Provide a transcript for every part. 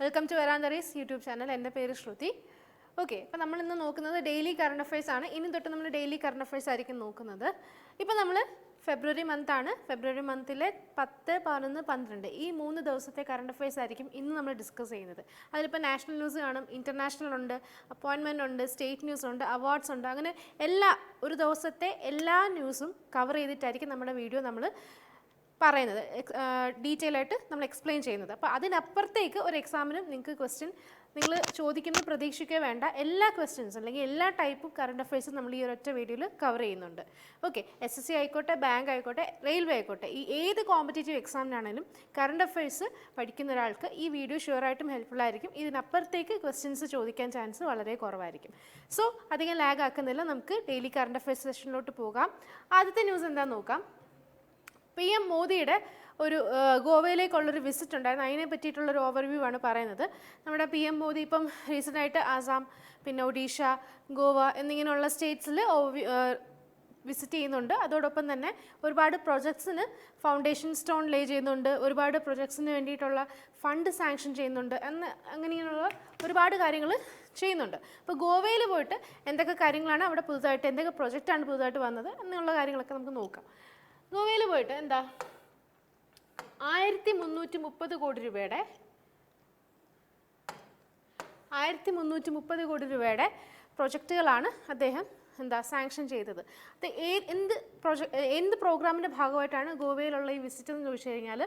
Welcome to വരാന്തറീസ് YouTube channel. എൻ്റെ പേര് ശ്രുതി. ഓക്കെ, അപ്പോൾ നമ്മൾ ഇന്ന് നോക്കുന്നത് ഡെയിലി കറണ്ട് അഫയേഴ്സ് ആണ്. ഇനി തൊട്ട് നമ്മൾ ഡെയിലി കറണ്ട് അഫയേഴ്സ് ആയിരിക്കും നോക്കുന്നത്. ഇപ്പോൾ നമ്മൾ ഫെബ്രുവരി മന്താണ്. ഫെബ്രുവരി മന്തിലെ 10, 11, 12 ഈ 3 ദിവസത്തെ കറണ്ട് അഫയേഴ്സ് ആയിരിക്കും ഇന്ന് നമ്മൾ ഡിസ്കസ് ചെയ്യുന്നത്. അതിലിപ്പോൾ നാഷണൽ ന്യൂസ് കാണും, ഇൻ്റർനാഷണൽ ഉണ്ട്, അപ്പോയിൻമെൻ്റ് ഉണ്ട്, സ്റ്റേറ്റ് ന്യൂസ് ഉണ്ട്, അവാർഡ്സ് ഉണ്ട്. അങ്ങനെ ഒരു ദിവസത്തെ എല്ലാ ന്യൂസും കവർ ചെയ്തിട്ടായിരിക്കും നമ്മുടെ വീഡിയോ നമ്മൾ പറയുന്നത്, ഡീറ്റെയിൽ ആയിട്ട് നമ്മൾ എക്സ്പ്ലെയിൻ ചെയ്യുന്നത്. അപ്പോൾ അതിനപ്പുറത്തേക്ക് ഒരു എക്സാമിനും നിങ്ങൾക്ക് ക്വസ്റ്റ്യൻ നിങ്ങൾ ചോദിക്കുന്നത് പ്രതീക്ഷിക്കുക വേണ്ട. എല്ലാ ക്വസ്റ്റ്യൻസും അല്ലെങ്കിൽ എല്ലാ ടൈപ്പും കറണ്ട് അഫയേഴ്സും നമ്മൾ ഈ ഒരൊറ്റ വീഡിയോയിൽ കവർ ചെയ്യുന്നുണ്ട്. ഓക്കെ, SSC ആയിക്കോട്ടെ, ബാങ്ക് ആയിക്കോട്ടെ, റെയിൽവേ ആയിക്കോട്ടെ, ഈ ഏത് കോമ്പറ്റേറ്റീവ് എക്സാമിനാണെങ്കിലും കറണ്ട് അഫയേഴ്സ് പഠിക്കുന്ന ഒരാൾക്ക് ഈ വീഡിയോ ഷുവറായിട്ടും ഹെൽപ്ഫുൾ ആയിരിക്കും. ഇതിനപ്പുറത്തേക്ക് ക്വസ്റ്റ്യൻസ് ചോദിക്കാൻ ചാൻസ് വളരെ കുറവായിരിക്കും. സോ അധികം ലാഗ് ആക്കുന്നില്ല, നമുക്ക് ഡെയിലി കറണ്ട് അഫയേഴ്സ് സെഷനിലോട്ട് പോകാം. ആദ്യത്തെ ന്യൂസ് എന്താണെന്ന് നോക്കാം. PM മോദിയുടെ ഒരു ഗോവയിലേക്കുള്ളൊരു വിസിറ്റ് ഉണ്ടായിരുന്നു. അതിനെ പറ്റിയിട്ടുള്ളൊരു ഓവർവ്യൂ ആണ് പറയുന്നത്. നമ്മുടെ PM മോദി ഇപ്പം റീസെൻ്റായിട്ട് ആസാം, പിന്നെ ഒഡീഷ, ഗോവ എന്നിങ്ങനെയുള്ള സ്റ്റേറ്റ്സിൽ വിസിറ്റ് ചെയ്യുന്നുണ്ട്. അതോടൊപ്പം തന്നെ ഒരുപാട് പ്രൊജക്ട്സിന് ഫൗണ്ടേഷൻ സ്റ്റോൺ ലേ ചെയ്യുന്നുണ്ട്, ഒരുപാട് പ്രൊജക്ട്സിന് വേണ്ടിയിട്ടുള്ള ഫണ്ട് സാങ്ഷൻ ചെയ്യുന്നുണ്ട്, അങ്ങനെയുള്ള ഒരുപാട് കാര്യങ്ങൾ ചെയ്യുന്നുണ്ട്. അപ്പോൾ ഗോവയിൽ പോയിട്ട് എന്തൊക്കെ കാര്യങ്ങളാണ് അവിടെ പുതുതായിട്ട്, എന്തൊക്കെ പ്രൊജക്റ്റാണ് പുതുതായിട്ട് വന്നത് എന്നുള്ള കാര്യങ്ങളൊക്കെ നമുക്ക് നോക്കാം. ഗോവയിൽ പോയിട്ട് 1330 കോടി രൂപയുടെ 1330 കോടി രൂപയുടെ പ്രൊജക്റ്റുകളാണ് അദ്ദേഹം സാങ്ഷൻ ചെയ്തത്. അത് എന്ത് പ്രോഗ്രാമിൻ്റെ ഭാഗമായിട്ടാണ് ഗോവയിലുള്ള ഈ വിസിറ്റ് എന്ന് ചോദിച്ചു കഴിഞ്ഞാൽ,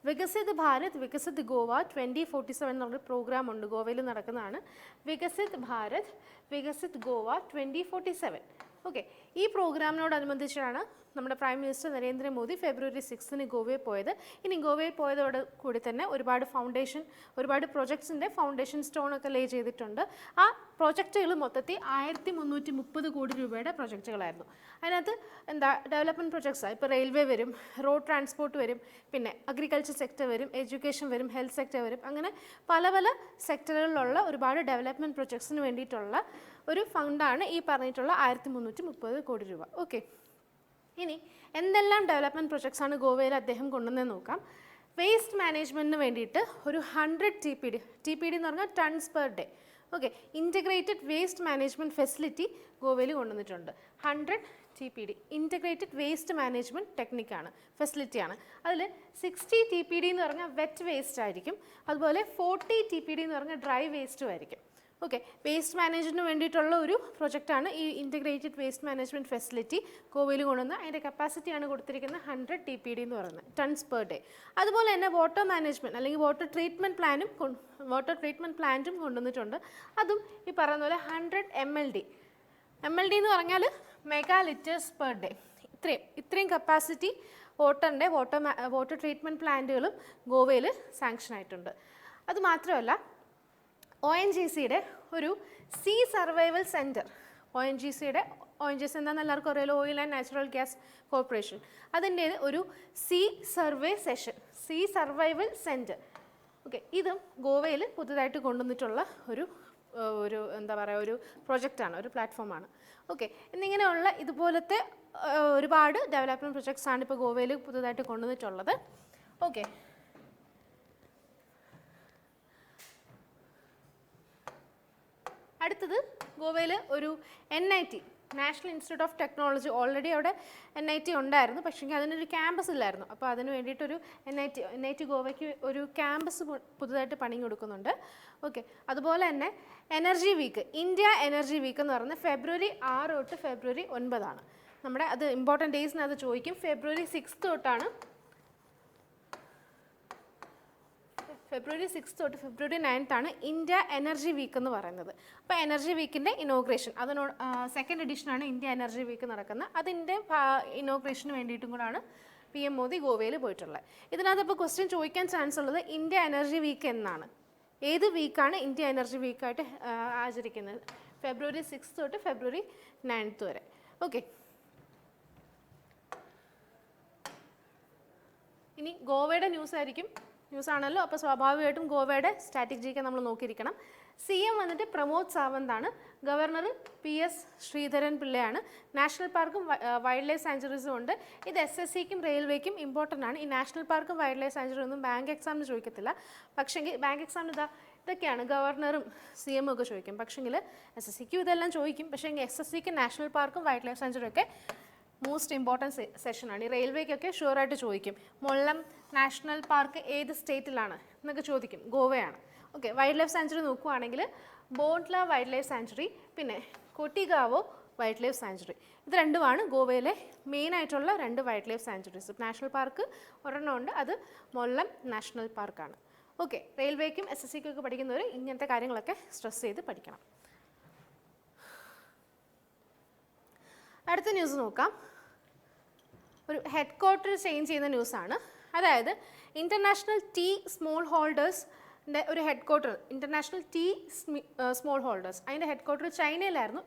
വികസിത് ഭാരത് വികസിത് ഗോവ 2047 എന്നുള്ള പ്രോഗ്രാം ഉണ്ട്, ഗോവയിൽ നടക്കുന്നതാണ്. വികസിത് ഭാരത് വികസിത് ഗോവ 2047. ഓക്കെ, ഈ പ്രോഗ്രാമിനോടനുബന്ധിച്ചാണ് നമ്മുടെ പ്രൈം മിനിസ്റ്റർ നരേന്ദ്രമോദി ഫെബ്രുവരി 6 ഗോവയിൽ പോയത്. ഇനി ഗോവയിൽ പോയതോട് കൂടി തന്നെ ഒരുപാട് പ്രൊജക്ട്സിൻ്റെ ഫൗണ്ടേഷൻ സ്റ്റോണൊക്കെ ലേ ചെയ്തിട്ടുണ്ട്. ആ പ്രൊജക്റ്റുകൾ മൊത്തത്തിൽ 1330 കോടി രൂപയുടെ പ്രൊജക്റ്റുകളായിരുന്നു. അതിനകത്ത് ഡെവലപ്മെൻറ്റ് പ്രൊജക്ട്സാണ്. ഇപ്പോൾ റെയിൽവേ വരും, റോഡ് ട്രാൻസ്പോർട്ട് വരും, പിന്നെ അഗ്രികൾച്ചർ സെക്ടർ വരും, എഡ്യൂക്കേഷൻ വരും, ഹെൽത്ത് സെക്ടർ വരും. അങ്ങനെ പല സെക്ടറുകളിലുള്ള ഒരുപാട് ഡെവലപ്മെൻറ്റ് പ്രൊജക്ട്സിന് വേണ്ടിയിട്ടുള്ള ഒരു ഫണ്ടാണ് ഈ പറഞ്ഞിട്ടുള്ള 1330 കോടി രൂപ. ഓക്കെ, ഇനി എന്തെല്ലാം ഡെവലപ്മെൻറ്റ് പ്രൊജക്ട്സാണ് ഗോവയിൽ അദ്ദേഹം കൊണ്ടുവന്നതെന്ന് നോക്കാം. വേസ്റ്റ് മാനേജ്മെൻറ്റിന് വേണ്ടിയിട്ട് ഒരു 100 TPD എന്ന് പറഞ്ഞാൽ tons per day. Okay, integrated waste management facility ഗോവയിൽ കൊണ്ടുവന്നിട്ടുണ്ട്. 100 TPD ഇൻറ്റഗ്രേറ്റഡ് വേസ്റ്റ് മാനേജ്മെൻറ്റ് ടെക്നിക്കാണ്, ഫെസിലിറ്റിയാണ്. അതിൽ 60 TPD എന്ന് പറഞ്ഞാൽ വെറ്റ് വേസ്റ്റ് ആയിരിക്കും. അതുപോലെ 40 TPD എന്ന് പറഞ്ഞാൽ ഡ്രൈ വേസ്റ്റും ആയിരിക്കും. ഓക്കെ, വേസ്റ്റ് മാനേജ്മെൻറ്റിന് വേണ്ടിയിട്ടുള്ള ഒരു പ്രൊജക്റ്റാണ് ഈ ഇൻറ്റഗ്രേറ്റഡ് വേസ്റ്റ് മാനേജ്മെൻറ്റ് ഫെസിലിറ്റി ഗോവയിൽ കൊണ്ടുവന്ന്. അതിൻ്റെ കപ്പാസിറ്റിയാണ് കൊടുത്തിരിക്കുന്നത് 100 TPD എന്ന് പറയുന്നത്, ടൺസ് പെർ ഡേ. അതുപോലെ തന്നെ വാട്ടർ മാനേജ്മെൻറ്റ് അല്ലെങ്കിൽ വാട്ടർ ട്രീറ്റ്മെൻറ്റ് പ്ലാന്റും കൊണ്ടുവന്നിട്ടുണ്ട്. അതും ഈ പറയുന്ന പോലെ 100 MLD എന്ന് പറഞ്ഞാൽ മെഗാ ലിറ്റേഴ്സ് പെർ ഡേ. ഇത്രയും കപ്പാസിറ്റി വാട്ടർ ട്രീറ്റ്മെൻറ്റ് പ്ലാന്റുകളും ഗോവയിൽ സാങ്ഷൻ ആയിട്ടുണ്ട്. അതുമാത്രമല്ല, ONGCയുടെ ഒരു സീ സർവൈവൽ സെൻറ്റർ, ONGC എന്താണെന്ന് എല്ലാവർക്കും അറിയാലോ, oil and natural gas corporation, അതിൻ്റെ ഒരു സീ സർവൈവൽ സെൻറ്റർ. ഓക്കെ, ഇതും ഗോവയിൽ പുതുതായിട്ട് കൊണ്ടുവന്നിട്ടുള്ള ഒരു പ്രൊജക്റ്റാണ്, ഒരു പ്ലാറ്റ്ഫോമാണ്. ഓക്കെ, എന്നിങ്ങനെയുള്ള ഇതുപോലത്തെ ഒരുപാട് ഡെവലപ്മെൻറ്റ് പ്രൊജക്ട്സാണ് ഇപ്പോൾ ഗോവയിൽ പുതുതായിട്ട് കൊണ്ടുവന്നിട്ടുള്ളത്. ഓക്കെ, അടുത്തത് ഗോവയിൽ ഒരു NIT, national institute of technology. Already അവിടെ NIT ഉണ്ടായിരുന്നു, പക്ഷേ അതിനൊരു ക്യാമ്പസ് ഇല്ലായിരുന്നു. അപ്പോൾ അതിന് വേണ്ടിയിട്ടൊരു NIT ഗോവയ്ക്ക് ഒരു ക്യാമ്പസ് പുതുതായിട്ട് പണി കൊടുക്കുന്നുണ്ട്. ഓക്കെ, അതുപോലെ തന്നെ energy week, India energy week എന്ന് പറയുന്നത് ഫെബ്രുവരി 6 തൊട്ട് ഫെബ്രുവരി 9 നമ്മുടെ അത് ഇമ്പോർട്ടൻറ്റ് ഡേയ്സിനകത്ത് ചോദിക്കും. ഫെബ്രുവരി 6 തൊട്ടാണ്, ഫെബ്രുവരി 6 തൊട്ട് ഫെബ്രുവരി 9 ഇന്ത്യ എനർജി വീക്ക് എന്ന് പറയുന്നത്. അപ്പോൾ എനർജി വീക്കിൻ്റെ ഇനോഗ്രേഷൻ, അതിനോട് സെക്കൻഡ് എഡിഷനാണ് ഇന്ത്യ എനർജി വീക്ക് നടക്കുന്നത്. അതിൻ്റെ ഇനോഗ്രേഷന് വേണ്ടിയിട്ടും കൂടാണ് PM മോദി ഗോവയിൽ പോയിട്ടുള്ളത്. ഇതിനകത്ത് ഇപ്പോൾ ക്വസ്റ്റ്യൻ ചോദിക്കാൻ ചാൻസ് ഉള്ളത് ഇന്ത്യ എനർജി വീക്ക് എന്നാണ്. ഏത് വീക്കാണ് ഇന്ത്യ എനർജി വീക്കായിട്ട് ആചരിക്കുന്നത്? ഫെബ്രുവരി 6 തൊട്ട് ഫെബ്രുവരി 9 വരെ. ഓക്കെ, ഇനി ഗോവയുടെ ന്യൂസ് ആണല്ലോ, അപ്പോൾ സ്വാഭാവികമായിട്ടും ഗോവയുടെ സ്ട്രാറ്റജിയൊക്കെ നമ്മൾ നോക്കിയിരിക്കണം. CM വന്നിട്ട് പ്രമോദ് സാവന്താണ്, ഗവർണർ PS ശ്രീധരൻ പിള്ളയാണ്. നാഷണൽ പാർക്കും വൈൽഡ് ലൈഫ് സാങ്ച്വറീസും ഉണ്ട്. ഇത് SSCക്കും റെയിൽവേക്കും ഇമ്പോർട്ടൻ്റ് ആണ്. ഈ നാഷണൽ പാർക്കും വൈൽഡ് ലൈഫ് സാങ്ച്വറി ഒന്നും ബാങ്ക് എക്സാമിന് ചോദിക്കത്തില്ല, പക്ഷേ ബാങ്ക് എക്സാമിന് ഇതൊക്കെയാണ് ഗവർണറും CM ഒക്കെ ചോദിക്കും. പക്ഷേങ്കിൽ SSCക്കും ഇതെല്ലാം ചോദിക്കും. പക്ഷേ SSCക്ക് നാഷണൽ പാർക്കും വൈൽഡ് ലൈഫ് സാങ്ച്വറി ഒക്കെ മോസ്റ്റ് ഇമ്പോർട്ടൻറ്റ് സെഷനാണ്. ഈ റെയിൽവേക്കൊക്കെ ഷുവറായിട്ട് ചോദിക്കും. മൊള്ളം നാഷണൽ പാർക്ക് ഏത് സ്റ്റേറ്റിലാണ് എന്നൊക്കെ ചോദിക്കും. ഗോവയാണ്. ഓക്കെ, വൈൽഡ് ലൈഫ് സാങ്ച്വറി നോക്കുകയാണെങ്കിൽ ബോണ്ട്ല വൈൽഡ് ലൈഫ് സാങ്ച്വറി, പിന്നെ കൊട്ടിഗാവോ വൈൽഡ് ലൈഫ് സാങ്ച്വറി, ഇത് രണ്ടുമാണ് ഗോവയിലെ മെയിനായിട്ടുള്ള 2 wild life sanctuaries. National park ഒരെണ്ണം ഉണ്ട്, അത് മൊള്ളം നാഷണൽ പാർക്കാണ്. ഓക്കെ, റെയിൽവേക്കും SSCക്കും ഒക്കെ പഠിക്കുന്നവർ ഇങ്ങനത്തെ കാര്യങ്ങളൊക്കെ സ്ട്രെസ് ചെയ്ത് പഠിക്കണം. അടുത്ത ന്യൂസ് നോക്കാം. ഒരു ഹെഡ് ക്വാർട്ടർ ചേഞ്ച് ചെയ്യുന്ന ന്യൂസാണ്. അതായത് ഇൻ്റർനാഷണൽ ടീ സ്മോൾ ഹോൾഡേഴ്സിൻ്റെ ഒരു headquarter, international tea smallholders, അതിൻ്റെ ഹെഡ് ക്വാർട്ടർ ചൈനയിലായിരുന്നു.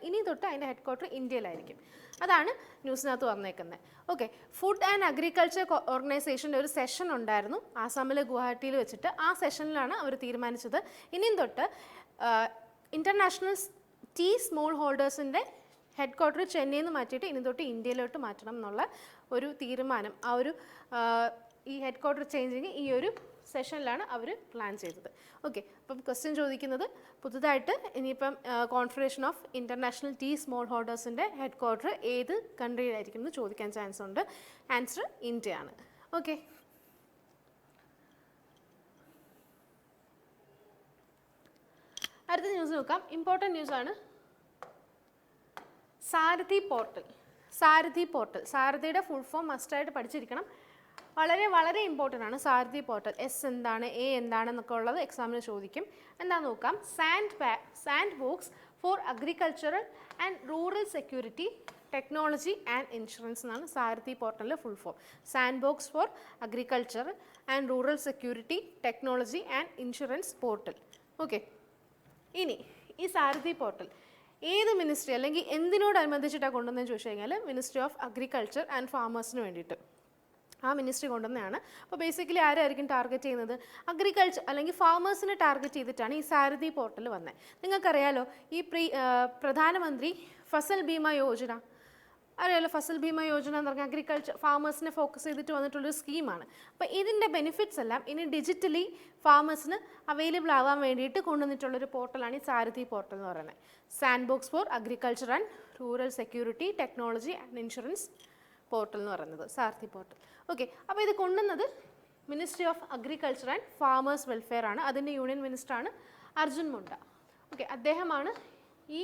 ഇനി തൊട്ട് അതിൻ്റെ ഹെഡ് ക്വാർട്ടർ ഇന്ത്യയിലായിരിക്കും. അതാണ് ന്യൂസിനകത്ത് വന്നേക്കുന്നത്. ഓക്കെ, ഫുഡ് ആൻഡ് അഗ്രികൾച്ചർ ഓർഗനൈസേഷൻ്റെ ഒരു സെഷൻ ഉണ്ടായിരുന്നു ആസാമിലെ ഗുവാഹട്ടിയിൽ വെച്ചിട്ട്. ആ സെഷനിലാണ് അവർ തീരുമാനിച്ചത് ഇനിയും തൊട്ട് ഇൻ്റർനാഷണൽ ടീ സ്മോൾ ഹോൾഡേഴ്സിൻ്റെ ഹെഡ് ക്വാർട്ടർ ചെന്നൈയിൽ നിന്ന് മാറ്റിയിട്ട് ഇനി തൊട്ട് ഇന്ത്യയിലോട്ട് മാറ്റണം എന്നുള്ള ഒരു തീരുമാനം. ഈ ഹെഡ് ക്വാർട്ടർ ചേഞ്ചിങ് ഈ ഒരു സെഷനിലാണ് അവർ പ്ലാൻ ചെയ്തത്. ഓക്കെ, അപ്പം ക്വസ്റ്റ്യൻ ചോദിക്കുന്നത് പുതുതായിട്ട് ഇനിയിപ്പം confederation of international tea small ഹോൾഡേഴ്സിൻ്റെ ഹെഡ് ക്വാർട്ടർ ഏത് കൺട്രിയിലായിരിക്കും എന്ന് ചോദിക്കാൻ ചാൻസ് ഉണ്ട്. ആൻസർ ഇന്ത്യയാണ്. ഓക്കെ, അടുത്ത ന്യൂസ് നോക്കാം. ഇമ്പോർട്ടൻറ്റ് ന്യൂസാണ്. സാരഥി പോർട്ടൽ. സാരഥിയുടെ ഫുൾ ഫോം മസ്റ്റായിട്ട് പഠിച്ചിരിക്കണം. വളരെ ഇമ്പോർട്ടൻ്റ് ആണ് സാരഥി പോർട്ടൽ. എസ് എന്താണ്, എ എന്താണെന്നൊക്കെ ഉള്ളത് എക്സാമിന് ചോദിക്കും. എന്താ നോക്കാം. Sandbox for agricultural and rural security technology and insurance എന്നാണ് സാരഥി പോർട്ടലിൻ്റെ full form. Sandbox for agriculture and rural security technology and insurance portal. Okay, ഇനി ഈ സാരഥി പോർട്ടൽ ഏത് മിനിസ്ട്രി അല്ലെങ്കിൽ എന്തിനോടനുബന്ധിച്ചിട്ടാണ് കൊണ്ടുവന്നതെന്ന് ചോദിച്ചു കഴിഞ്ഞാൽ മിനിസ്ട്രി ഓഫ് അഗ്രികൾച്ചർ ആൻഡ് ഫാമേഴ്സിന് വേണ്ടിയിട്ട് ആ മിനിസ്ട്രി കൊണ്ടുവന്നതാണ്. അപ്പോൾ ബേസിക്കലി ആരായിരിക്കും ടാർഗറ്റ് ചെയ്യുന്നത്? അഗ്രികൾച്ചർ അല്ലെങ്കിൽ ഫാമേഴ്സിനെ ടാർഗറ്റ് ചെയ്തിട്ടാണ് ഈ സാരഥി പോർട്ടൽ വന്നത്. നിങ്ങൾക്കറിയാലോ ഈ പ്രധാനമന്ത്രി ഫസൽ ബീമ യോജന അറിയാലോ. ഫസൽ ബീമ യോജന എന്ന് പറഞ്ഞാൽ അഗ്രികൾച്ചർ ഫാമേഴ്സിനെ ഫോക്കസ് ചെയ്തിട്ട് വന്നിട്ടുള്ളൊരു സ്കീമാണ്. അപ്പോൾ ഇതിൻ്റെ ബെനിഫിറ്റ്സ് എല്ലാം ഇനി ഡിജിറ്റലി ഫാമേഴ്സിന് അവൈലബിൾ ആവാൻ വേണ്ടിയിട്ട് കൊണ്ടുവന്നിട്ടുള്ളൊരു പോർട്ടലാണ് ഈ സാരഥി പോർട്ടൽ എന്ന് പറയുന്നത്. Sand box for agriculture and rural security technology and insurance portal എന്ന് പറയുന്നത് സാരഥി പോർട്ടൽ. ഓക്കെ, അപ്പോൾ ഇത് കൊണ്ടുവന്നത് ministry of agriculture and farmers welfare ആണ്. അതിൻ്റെ യൂണിയൻ മിനിസ്റ്ററാണ് അർജുൻ മുണ്ട. ഓക്കെ, അദ്ദേഹമാണ് ഈ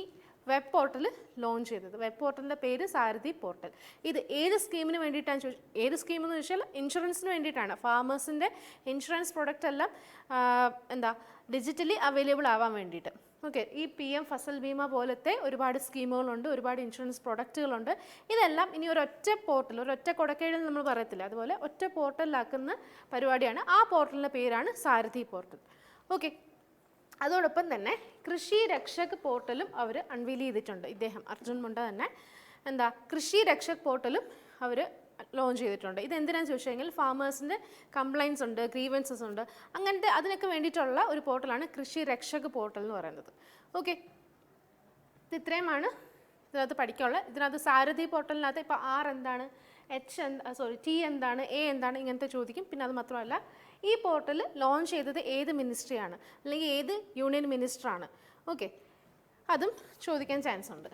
വെബ് പോർട്ടൽ ലോഞ്ച് ചെയ്തത്. വെബ് പോർട്ടലിൻ്റെ പേര് സാരഥി പോർട്ടൽ. ഇത് ഏത് സ്കീമിന് വേണ്ടിയിട്ടാണ് ഏത് സ്കീമെന്ന് ചോദിച്ചാൽ ഇൻഷുറൻസിന് വേണ്ടിയിട്ടാണ്. ഫാമേഴ്സിൻ്റെ ഇൻഷുറൻസ് പ്രൊഡക്റ്റ് എല്ലാം ഡിജിറ്റലി അവൈലബിൾ ആവാൻ വേണ്ടിയിട്ട്. ഓക്കെ, ഈ PM ഫസൽ ബീമ പോലത്തെ ഒരുപാട് സ്കീമുകളുണ്ട്, ഒരുപാട് ഇൻഷുറൻസ് പ്രൊഡക്റ്റുകളുണ്ട്. ഇതെല്ലാം ഇനി ഒരൊറ്റ പോർട്ടൽ, ഒരൊറ്റ കൊടക്കീഴിൽ നമ്മൾ പറയത്തില്ല, അതുപോലെ ഒറ്റ പോർട്ടലിലാക്കുന്ന പരിപാടിയാണ്. ആ പോർട്ടലിൻ്റെ പേരാണ് സാരഥി പോർട്ടൽ. ഓക്കെ, അതോടൊപ്പം തന്നെ കൃഷി രക്ഷക് പോർട്ടലും അവർ അൺവീൽ ചെയ്തിട്ടുണ്ട്. ഇദ്ദേഹം അർജുൻ മുണ്ട തന്നെ കൃഷി രക്ഷക് പോർട്ടലും അവർ ലോഞ്ച് ചെയ്തിട്ടുണ്ട്. ഇതെന്തിനാണെന്ന് ചോദിച്ചു കഴിഞ്ഞാൽ ഫാമേഴ്സിൻ്റെ കംപ്ലയിൻസ് ഉണ്ട്, ഗ്രീവൻസസ് ഉണ്ട്, അങ്ങനത്തെ അതിനൊക്കെ വേണ്ടിയിട്ടുള്ള ഒരു പോർട്ടലാണ് കൃഷി രക്ഷക് പോർട്ടൽ എന്ന് പറയുന്നത്. ഓക്കെ, ഇത് ഇത്രയുമാണ് ഇതിനകത്ത് പഠിക്കാനുള്ളത്. ഇതിനകത്ത് സാരഥി പോർട്ടലിനകത്ത് ഇപ്പോൾ R എന്താണ്, T എന്താണ്, A എന്താണ്, ഇങ്ങനത്തെ ചോദിക്കും. പിന്നെ അത് മാത്രമല്ല ഈ പോർട്ടൽ ലോഞ്ച് ചെയ്തത് ഏത് മിനിസ്ട്രിയാണ് അല്ലെങ്കിൽ ഏത് യൂണിയൻ മിനിസ്റ്ററാണ്. ഓക്കെ, അതും ചോദിക്കാൻ ചാൻസ് ഉണ്ട്.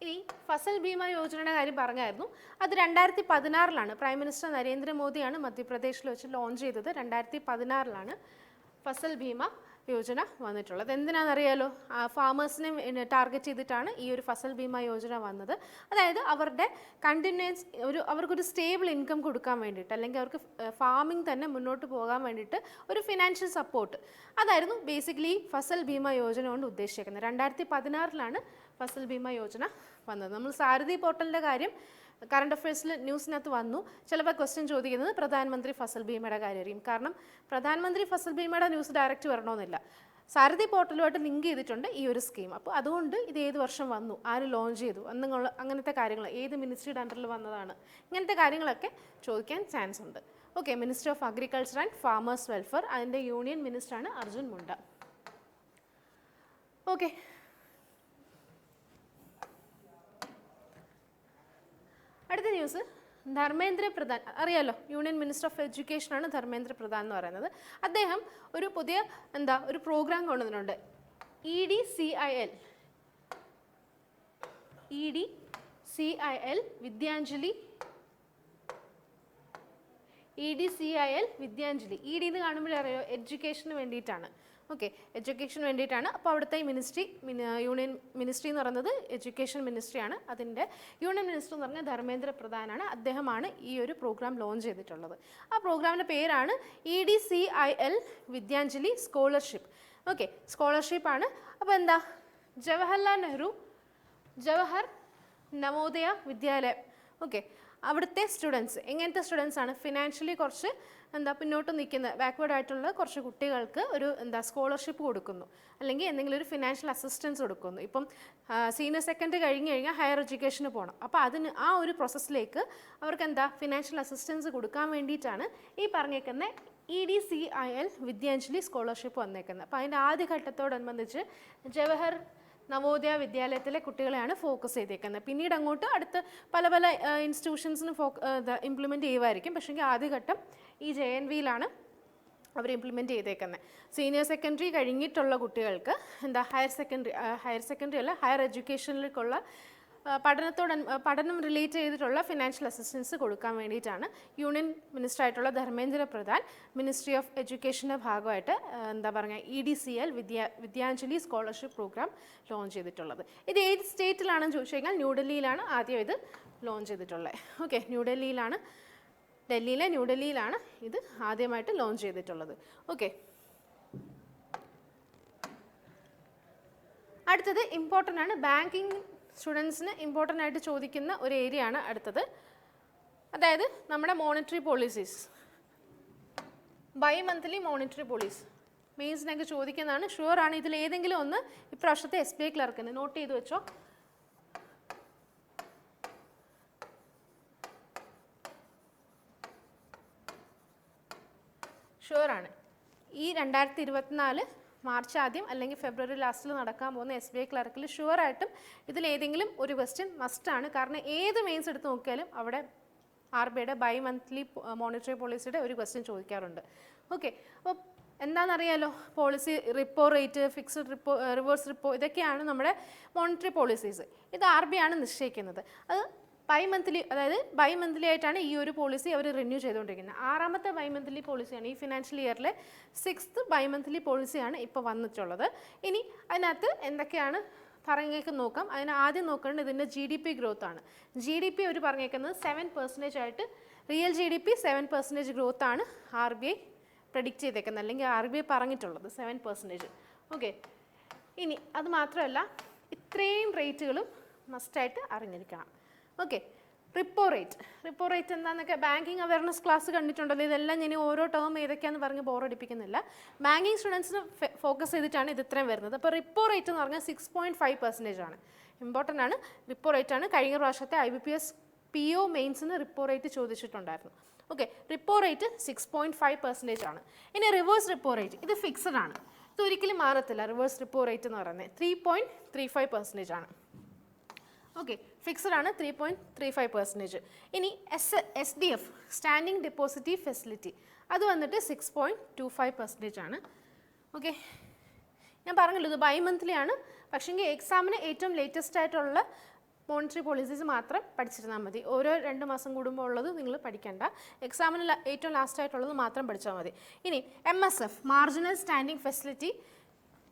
ഇനി ഫസൽ ബീമ യോജനയുടെ കാര്യം പറഞ്ഞായിരുന്നു. അത് 2016 പ്രൈം മിനിസ്റ്റർ നരേന്ദ്രമോദിയാണ് മധ്യപ്രദേശിൽ വെച്ച് ലോഞ്ച് ചെയ്തത്. 2016 ഫസൽ ബീമ യോജന വന്നിട്ടുള്ളത്. എന്തിനാണെന്നറിയാലോ, ഫാമേഴ്സിനെ ടാർഗറ്റ് ചെയ്തിട്ടാണ് ഈ ഒരു ഫസൽ ബീമ യോജന വന്നത്. അതായത് അവരുടെ അവർക്കൊരു സ്റ്റേബിൾ ഇൻകം കൊടുക്കാൻ വേണ്ടിയിട്ട്, അല്ലെങ്കിൽ അവർക്ക് ഫാമിംഗ് തന്നെ മുന്നോട്ട് പോകാൻ വേണ്ടിയിട്ട് ഒരു ഫിനാൻഷ്യൽ സപ്പോർട്ട്, അതായിരുന്നു ബേസിക്കലി ഫസൽ ബീമ യോജന കൊണ്ട് ഉദ്ദേശിക്കുന്നത്. 2016 ഫസൽ ബീമ യോജന വന്നത്. നമ്മൾ സാരഥി പോർട്ടലിൻ്റെ കാര്യം കറണ്ട് അഫയേഴ്സിൽ ന്യൂസിനകത്ത് വന്നു. ചിലപ്പോൾ ക്വസ്റ്റ്യൻ ചോദിക്കുന്നത് പ്രധാനമന്ത്രി ഫസൽ ബീമയുടെ കാര്യമായിരിക്കും. കാരണം പ്രധാനമന്ത്രി ഫസൽ ബീമയുടെ ന്യൂസ് ഡയറക്റ്റ് വരണമെന്നില്ല. സാരഥി പോർട്ടലുമായിട്ട് ലിങ്ക് ചെയ്തിട്ടുണ്ട് ഈ ഒരു സ്കീം. അപ്പോൾ അതുകൊണ്ട് ഇത് ഏത് വർഷം വന്നു, ആര് ലോഞ്ച് ചെയ്തു എന്നുള്ള അങ്ങനത്തെ കാര്യങ്ങൾ, ഏത് മിനിസ്ട്രിയുടെ അണ്ടറിൽ വന്നതാണ്, ഇങ്ങനത്തെ കാര്യങ്ങളൊക്കെ ചോദിക്കാൻ ചാൻസ് ഉണ്ട്. Okay, minister of agriculture and farmers welfare, അതിൻ്റെ യൂണിയൻ മിനിസ്റ്ററാണ് അർജുൻ മുണ്ട. ഓക്കെ, അടുത്ത ന്യൂസ് ധർമ്മേന്ദ്ര പ്രധാൻ അറിയാലോ, യൂണിയൻ മിനിസ്റ്റർ ഓഫ് എഡ്യൂക്കേഷൻ ആണ് ധർമ്മേന്ദ്ര പ്രധാൻ എന്ന് പറയുന്നത്. അദ്ദേഹം ഒരു പുതിയ ഒരു പ്രോഗ്രാം കൊണ്ടുവന്നിട്ടുണ്ട്, EDCIL Vidyanjali. EDCIL Vidyanjali, ED എന്ന് കാണുമ്പോഴേ അറിയോ എഡ്യൂക്കേഷന് വേണ്ടിയിട്ടാണ്. ഓക്കെ, എഡ്യൂക്കേഷന് വേണ്ടിയിട്ടാണ്. അപ്പോൾ അവിടുത്തെ യൂണിയൻ മിനിസ്ട്രി എന്ന് പറയുന്നത് എഡ്യൂക്കേഷൻ മിനിസ്ട്രിയാണ്. അതിൻ്റെ യൂണിയൻ മിനിസ്റ്റർ എന്ന് പറഞ്ഞാൽ ധർമ്മേന്ദ്ര പ്രധാനാണ്. അദ്ദേഹമാണ് ഈ ഒരു പ്രോഗ്രാം ലോഞ്ച് ചെയ്തിട്ടുള്ളത്. ആ പ്രോഗ്രാമിൻ്റെ പേരാണ് EDCIL വിദ്യാഞ്ജലി സ്കോളർഷിപ്പ്. ഓക്കെ, സ്കോളർഷിപ്പാണ്. അപ്പോൾ എന്താ, ജവഹർ നവോദയ വിദ്യാലയം. ഓക്കെ, അവിടുത്തെ സ്റ്റുഡൻസ് എങ്ങനത്തെ സ്റ്റുഡൻസ് ആണ്, ഫിനാൻഷ്യലി കുറച്ച് പിന്നോട്ട് നിൽക്കുന്ന ബാക്ക്വേർഡ് ആയിട്ടുള്ള കുറച്ച് കുട്ടികൾക്ക് ഒരു സ്കോളർഷിപ്പ് കൊടുക്കുന്നു, അല്ലെങ്കിൽ എന്തെങ്കിലും ഒരു ഫിനാൻഷ്യൽ അസിസ്റ്റൻസ് കൊടുക്കുന്നു. ഇപ്പം സീനിയർ സെക്കൻഡറി കഴിഞ്ഞ് കഴിഞ്ഞാൽ ഹയർ എഡ്യൂക്കേഷന് പോകണം. അപ്പോൾ അതിന് ആ ഒരു പ്രോസസ്സിലേക്ക് അവർക്ക് ഫിനാൻഷ്യൽ അസിസ്റ്റൻസ് കൊടുക്കാൻ വേണ്ടിയിട്ടാണ് ഈ പറഞ്ഞേക്കുന്ന EDCIL വിദ്യാഞ്ജലി സ്കോളർഷിപ്പ് വന്നേക്കുന്നത്. അപ്പോൾ അതിൻ്റെ ആദ്യഘട്ടത്തോടനുബന്ധിച്ച് ജവഹർ നവോദയ വിദ്യാലയത്തിലെ കുട്ടികളെയാണ് ഫോക്കസ് ചെയ്തേക്കുന്നത്. പിന്നീട് അങ്ങോട്ട് അടുത്ത് പല ഇൻസ്റ്റിറ്റ്യൂഷൻസിന് ഇംപ്ലിമെൻറ്റ് ചെയ്യുമായിരിക്കും. പക്ഷേ ആദ്യഘട്ടം ഈ JNVയിലാണ് അവർ ഇംപ്ലിമെൻറ്റ് ചെയ്തേക്കുന്നത്. സീനിയർ സെക്കൻഡറി കഴിഞ്ഞിട്ടുള്ള കുട്ടികൾക്ക് ഹയർ സെക്കൻഡറി അല്ല ഹയർ എഡ്യൂക്കേഷനിലേക്കുള്ള പഠനം റിലേറ്റ് ചെയ്തിട്ടുള്ള ഫിനാൻഷ്യൽ അസിസ്റ്റൻസ് കൊടുക്കാൻ വേണ്ടിയിട്ടാണ് യൂണിയൻ മിനിസ്റ്റർ ആയിട്ടുള്ള ധർമ്മേന്ദ്ര പ്രധാൻ മിനിസ്ട്രി ഓഫ് എഡ്യൂക്കേഷൻ്റെ ഭാഗമായിട്ട് EDCIL Vidyanjali scholarship programme launch ചെയ്തിട്ടുള്ളത്. ഇത് ഏത് സ്റ്റേറ്റിലാണെന്ന് ചോദിച്ചു കഴിഞ്ഞാൽ ന്യൂഡൽഹിയിലാണ് ആദ്യം ഇത് ലോഞ്ച് ചെയ്തിട്ടുള്ളത്. ഓക്കെ, ന്യൂഡൽഹിയിലാണ് ഇത് ആദ്യമായിട്ട് ലോഞ്ച് ചെയ്തിട്ടുള്ളത്. ഓക്കെ, അടുത്തത് ഇമ്പോർട്ടൻ്റ് ആണ്, ബാങ്കിങ് സ്റ്റുഡൻസിന് ഇമ്പോർട്ടൻ്റ് ആയിട്ട് ചോദിക്കുന്ന ഒരു ഏരിയ ആണ് അടുത്തത്. അതായത് നമ്മുടെ monetary policies, bimonthly monetary policy മെയിൻസിനൊക്കെ ചോദിക്കുന്നതാണ്. ഷുവർ ആണ് ഇതിൽ ഏതെങ്കിലും ഒന്ന് ഇപ്രാവശ്യത്തെ SBI ക്ലർക്കിന് നോട്ട് ചെയ്ത് വെച്ചോ. ഷുവറാണ്, ഈ 2024 മാർച്ച് ആദ്യം അല്ലെങ്കിൽ ഫെബ്രുവരി ലാസ്റ്റിൽ നടക്കാൻ പോകുന്ന SBI ക്ലർക്കിൽ ഷുവറായിട്ടും ഇതിലേതെങ്കിലും ഒരു ക്വസ്റ്റ്യൻ മസ്റ്റാണ്. കാരണം ഏത് മെയിൻസ് എടുത്ത് നോക്കിയാലും അവിടെ RBIയുടെ ബൈ-മന്ത്ലി മോണിറ്ററി പോളിസിയുടെ ഒരു ക്വസ്റ്റ്യൻ ചോദിക്കാറുണ്ട്. ഓക്കെ, അപ്പോൾ എന്താണെന്നറിയാലോ, policy repo rate, fixed reverse repo, ഇതൊക്കെയാണ് നമ്മുടെ മോണിറ്ററി പോളിസീസ്. ഇത് RBI ആണ് നിശ്ചയിക്കുന്നത്. അത് ബൈ-മന്ത്ലി ആയിട്ടാണ് ഈ ഒരു പോളിസി അവർ റിന്യൂ ചെയ്തുകൊണ്ടിരിക്കുന്നത്. 6ാമത്തെ ബൈ-മന്ത്ലി പോളിസിയാണ് ഈ ഫിനാൻഷ്യൽ ഇയറിലെ 6th ബൈ-മന്ത്ലി പോളിസിയാണ് ഇപ്പോൾ വന്നിട്ടുള്ളത്. ഇനി അതിനകത്ത് എന്തൊക്കെയാണ് പറഞ്ഞേക്കുന്നത് നോക്കാം. അതിന് ആദ്യം നോക്കേണ്ടത് ഇതിൻ്റെ GDP ഗ്രോത്ത് ആണ്. GDP അവർ പറഞ്ഞേക്കുന്നത് 7% ആയിട്ട്, റിയൽ GDP 7% ഗ്രോത്ത് ആണ് RBI പ്രെഡിക്റ്റ് ചെയ്തേക്കുന്നത്, അല്ലെങ്കിൽ RBI പറഞ്ഞിട്ടുള്ളത് 7%. ഓക്കെ, ഇനി അത് മാത്രമല്ല ഇത്രയും റേറ്റുകളും മസ്റ്റായിട്ട് അറിഞ്ഞിരിക്കണം. ഓക്കെ, റിപ്പോ റേറ്റ് എന്താണെന്നൊക്കെ ബാങ്കിങ് അവയർനെസ് ക്ലാസ് കണ്ടിട്ടുണ്ടല്ലോ. ഇതെല്ലാം ഞാൻ ഓരോ ടേം ഏതൊക്കെയാണെന്ന് പറഞ്ഞ് ബോറടിപ്പിക്കുന്നില്ല. ബാങ്കിങ് സ്റ്റുഡൻസിന് ഫോക്കസ് ചെയ്തിട്ടാണ് ഇത് ഇത്രയും വരുന്നത്. അപ്പോൾ റിപ്പോ റേറ്റ് എന്ന് പറഞ്ഞാൽ 6.5% ആണ്. ഇമ്പോർട്ടൻ്റ് ആണ്, റിപ്പോ റേറ്റ് ആണ്. കഴിഞ്ഞ പ്രാവശ്യത്തെ IBPS PO മെയിൻസിന് റിപ്പോ റേറ്റ് ചോദിച്ചിട്ടുണ്ടായിരുന്നു. ഓക്കെ, റിപ്പോ റേറ്റ് 6.5% ആണ്. ഇനി റിവേഴ്സ് റിപ്പോ റേറ്റ്, ഇത് ഫിക്സഡ് ആണ്, ഇത് ഒരിക്കലും മാറത്തില്ല. റിവേഴ്സ് റിപ്പോ റേറ്റ് എന്ന് പറയുന്നത് 3.35% ആണ്. ഓക്കെ, ഫിക്സഡ് ആണ്, 3.35%. ഇനി SDF സ്റ്റാൻഡിങ് ഡെപ്പോസിറ്റ് ഫെസിലിറ്റി, അത് വന്നിട്ട് 6.25% ആണ്. ഓക്കെ, ഞാൻ പറഞ്ഞല്ലോ ഇത് ബൈ-മന്ത്ലി ആണ്. പക്ഷേങ്കിൽ എക്സാമിന് ഏറ്റവും ലേറ്റസ്റ്റ് ആയിട്ടുള്ള മോണിറ്ററി പോളിസീസ് മാത്രം പഠിച്ചിരുന്നാൽ മതി. ഓരോ 2 മാസം കൂടുമ്പോൾ ഉള്ളത് നിങ്ങൾ പഠിക്കേണ്ട. എക്സാമിന് ഏറ്റവും ലാസ്റ്റ് ആയിട്ടുള്ളത് മാത്രം പഠിച്ചാൽ മതി. ഇനി MSF മാർജിനൽ സ്റ്റാൻഡിങ് ഫെസിലിറ്റി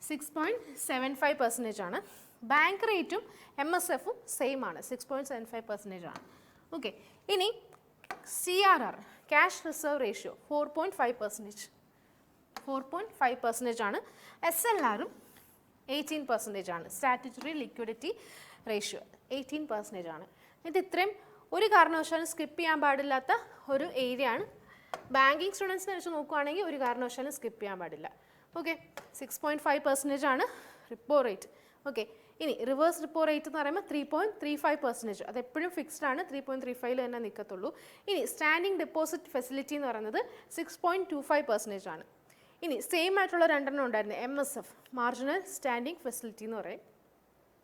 6.75% ആണ്. ബാങ്ക് റേറ്റും MSFും സെയിം ആണ്, 6.75% ആണ്. ഓക്കെ, ഇനി CRR ക്യാഷ് റിസർവ് റേഷ്യോ 4.5% ആണ്. SLRും 18% ആണ്. സ്റ്റാറ്റ്യൂട്ടറി ലിക്വിഡിറ്റി റേഷ്യോ 18% ആണ്. ഇത് ഇത്രയും ഒരു കാരണവശാലും സ്കിപ്പ് ചെയ്യാൻ പാടില്ലാത്ത ഒരു ഏരിയ ആണ്. ബാങ്കിങ് സ്റ്റുഡൻസിനെ വെച്ച് നോക്കുകയാണെങ്കിൽ ഒരു കാരണവശാലും സ്കിപ്പ് ചെയ്യാൻ പാടില്ല. ഓക്കെ, 6.5% ആണ് റിപ്പോ റേറ്റ്. ഓക്കെ, ഇനി റിവേഴ്സ് റിപ്പോ റേറ്റ് എന്ന് പറയുമ്പോൾ 3.35%. അത് എപ്പോഴും ഫിക്സ്ഡ് ആണ്, 3.35 തന്നെ നിൽക്കത്തുള്ളൂ. ഇനി സ്റ്റാൻഡിങ് ഡെപ്പോസിറ്റ് ഫെസിലിറ്റി എന്ന് പറയുന്നത് 6.25% ആണ്. ഇനി സെയിം ആയിട്ടുള്ള 2 ഉണ്ടായിരുന്നു, MSF മാർജിനൽ സ്റ്റാൻഡിങ് ഫെസിലിറ്റി എന്ന് പറയും,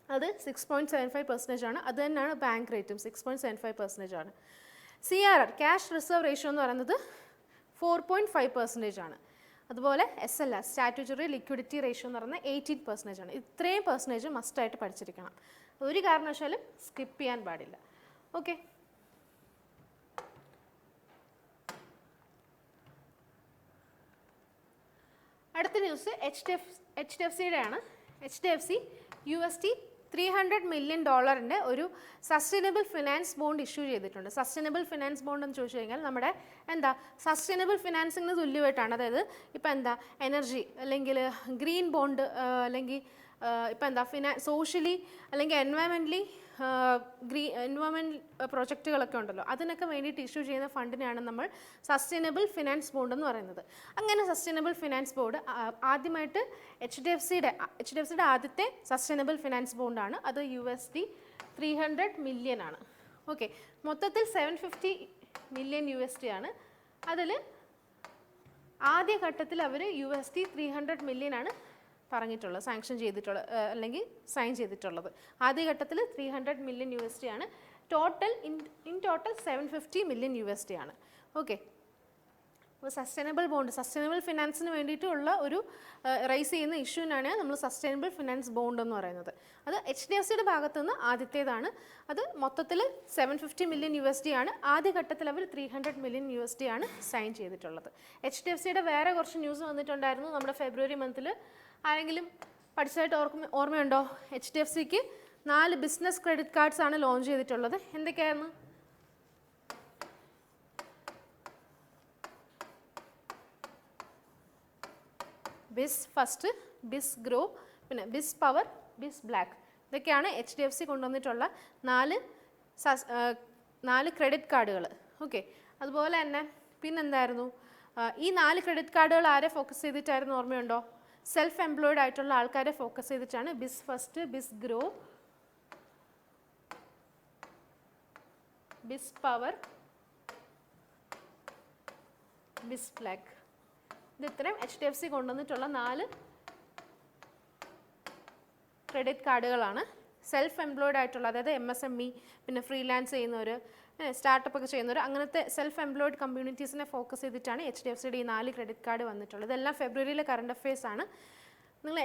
അത് 6.75% ആണ്. അത് തന്നെയാണ് ബാങ്ക് റേറ്റും 6.75% ആണ്. CRR ക്യാഷ് റിസർവ് റേഷ്യോ എന്ന് പറയുന്നത് 4.5% ആണ്. അതുപോലെ SLR സ്റ്റാറ്റ്യൂട്ടറി ലിക്വിഡിറ്റി റേഷ്യോ എന്ന് പറയുന്നത് 18% ആണ്. ഇത്രയും പെർസെൻറ്റേജ് മസ്റ്റായിട്ട് പഠിച്ചിരിക്കണം. ഒരു കാരണവശാലും സ്കിപ്പ് ചെയ്യാൻ പാടില്ല. ഓക്കെ, അടുത്ത ന്യൂസ് HDFCയുടെ ആണ്. HDFC $300 million ഒരു സസ്റ്റൈനബിൾ ഫിനാൻസ് ബോണ്ട് ഇഷ്യൂ ചെയ്തിട്ടുണ്ട്. സസ്റ്റൈനബിൾ ഫിനാൻസ് ബോണ്ട് എന്ന് ചോദിച്ചു കഴിഞ്ഞാൽ നമ്മുടെ എന്താ സസ്റ്റൈനബിൾ ഫിനാൻസിങ്ങിന് തുല്യമായിട്ടാണ്. അതായത് ഇപ്പം എന്താ എനർജി അല്ലെങ്കിൽ ഗ്രീൻ ബോണ്ട് അല്ലെങ്കിൽ ഇപ്പം എന്താ സോഷ്യലി അല്ലെങ്കിൽ എൻവയറമെൻ്റലി എൻവയറമെൻറ്റ് പ്രൊജക്റ്റുകളൊക്കെ ഉണ്ടല്ലോ, അതിനൊക്കെ വേണ്ടിയിട്ട് ഇഷ്യൂ ചെയ്യുന്ന ഫണ്ടിനെയാണ് നമ്മൾ സസ്റ്റൈനബിൾ ഫിനാൻസ് ബോണ്ട് എന്ന് പറയുന്നത്. അങ്ങനെ സസ്റ്റൈനബിൾ ഫിനാൻസ് ബോർഡ് ആദ്യമായിട്ട് HDFCയുടെ ആദ്യത്തെ സസ്റ്റൈനബിൾ ഫിനാൻസ് ബോണ്ടാണ്. അത് $300 million ആണ്. ഓക്കെ, മൊത്തത്തിൽ $750 million ആണ്. അതിൽ ആദ്യ ഘട്ടത്തിൽ അവർ $300 million ആണ് പറഞ്ഞിട്ടുള്ളത്, സാങ്ഷൻ ചെയ്തിട്ടുള്ളത് അല്ലെങ്കിൽ സൈൻ ചെയ്തിട്ടുള്ളത്. ആദ്യഘട്ടത്തിൽ $300 million ആണ്. ടോട്ടൽ ഇൻ ടോട്ടൽ $750 million ആണ്. ഓക്കെ, അപ്പോൾ സസ്റ്റൈനബിൾ ബോണ്ട്, സസ്റ്റൈനബിൾ ഫിനാൻസിന് വേണ്ടിയിട്ടുള്ള ഒരു റൈസ് ചെയ്യുന്ന ഇഷ്യൂവിനാണ് നമ്മൾ സസ്റ്റൈനബിൾ ഫിനാൻസ് ബോണ്ട് എന്ന് പറയുന്നത്. അത് HDFCയുടെ ഭാഗത്തുനിന്ന് ആദ്യത്തേതാണ്. അത് മൊത്തത്തിൽ $750 million ആണ്. ആദ്യഘട്ടത്തിൽ അവർ $300 million ആണ് സൈൻ ചെയ്തിട്ടുള്ളത്. HDFCയുടെ വേറെ കുറച്ച് ന്യൂസ് വന്നിട്ടുണ്ടായിരുന്നു നമ്മുടെ ഫെബ്രുവരി മന്തിൽ. ആരെങ്കിലും പഠിച്ചതായിട്ട് ഓർമ്മയുണ്ടോ? HDFCക്ക് 4 ബിസിനസ് ക്രെഡിറ്റ് കാർഡ്സ് ആണ് ലോഞ്ച് ചെയ്തിട്ടുള്ളത്. എന്തൊക്കെയായിരുന്നു? ബിസ് ഫസ്റ്റ്, ബിസ് ഗ്രോ, പിന്നെ ബിസ് പവർ, ബിസ് ബ്ലാക്ക്. ഇതൊക്കെയാണ് HDFC കൊണ്ടുവന്നിട്ടുള്ള 4 ക്രെഡിറ്റ് കാർഡുകൾ. ഓക്കെ, അതുപോലെ തന്നെ പിന്നെന്തായിരുന്നു? ഈ 4 ക്രെഡിറ്റ് കാർഡുകൾ ആരെ ഫോക്കസ് ചെയ്തിട്ടായിരുന്നു ഓർമ്മയുണ്ടോ? സെൽഫ് എംപ്ലോയിഡ് ആയിട്ടുള്ള ആൾക്കാരെ ഫോക്കസ് ചെയ്തിട്ടാണ്. ബിസ് ഫസ്റ്റ്, ബിസ് ഗ്രോ, ബിസ് പവർ, ബിസ് ബ്ലാക്ക്. ഇത് ഇത്രയും HDFC കൊണ്ടുവന്നിട്ടുള്ള 4 ക്രെഡിറ്റ് കാർഡുകളാണ്. സെൽഫ് എംപ്ലോയിഡ് ആയിട്ടുള്ള, അതായത് MSME, പിന്നെ ഫ്രീലാൻസ് ചെയ്യുന്നവർ, സ്റ്റാർട്ടപ്പ് ഒക്കെ ചെയ്യുന്നവർ, അങ്ങനത്തെ സെൽഫ് എംപ്ലോയിഡ് കമ്മ്യൂണിറ്റീസിനെ ഫോക്കസ് ചെയ്തിട്ടാണ് HDFCയുടെ ഈ 4 ക്രെഡിറ്റ് കാർഡ് വന്നിട്ടുള്ളത്. ഇതെല്ലാം ഫെബ്രുവരിയിലെ കറണ്ട് അഫയേഴ്സ് ആണ്. നിങ്ങൾ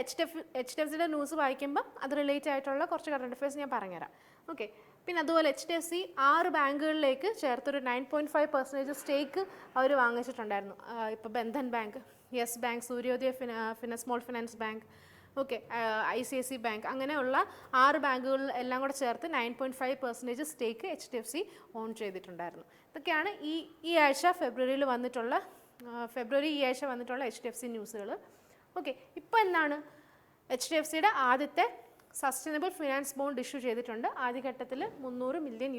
HDFCയുടെ ന്യൂസ് വായിക്കുമ്പോൾ അത് റിലേറ്റ് ആയിട്ടുള്ള കുറച്ച് കറണ്ട് അഫയേഴ്സ് ഞാൻ പറഞ്ഞുതരാം. ഓക്കെ, പിന്നെ അതുപോലെ HDFC 6 ബാങ്കുകളിലേക്ക് ചേർത്തൊരു 9.5% സ്റ്റേക്ക് അവർ വാങ്ങിച്ചിട്ടുണ്ടായിരുന്നു. ഇപ്പോൾ Bandhan bank, Yes bank, Suryoday small finance bank, okay, ICICI bank, അങ്ങനെയുള്ള 6 ബാങ്കുകളിൽ എല്ലാം കൂടെ ചേർത്ത് 9.5% സ്റ്റേക്ക് HDFC ഓൺ ചെയ്തിട്ടുണ്ടായിരുന്നു. ഇതൊക്കെയാണ് ഈ ആഴ്ച ഫെബ്രുവരി ഈ ആഴ്ച വന്നിട്ടുള്ള HDFC ന്യൂസുകൾ. ഓക്കെ, ഇപ്പോൾ എന്താണ്? HDFCയുടെ ആദ്യത്തെ സസ്റ്റൈനബിൾ ഫിനാൻസ് ബോണ്ട് ഇഷ്യൂ ചെയ്തിട്ടുണ്ട്. ആദ്യഘട്ടത്തിൽ $300 million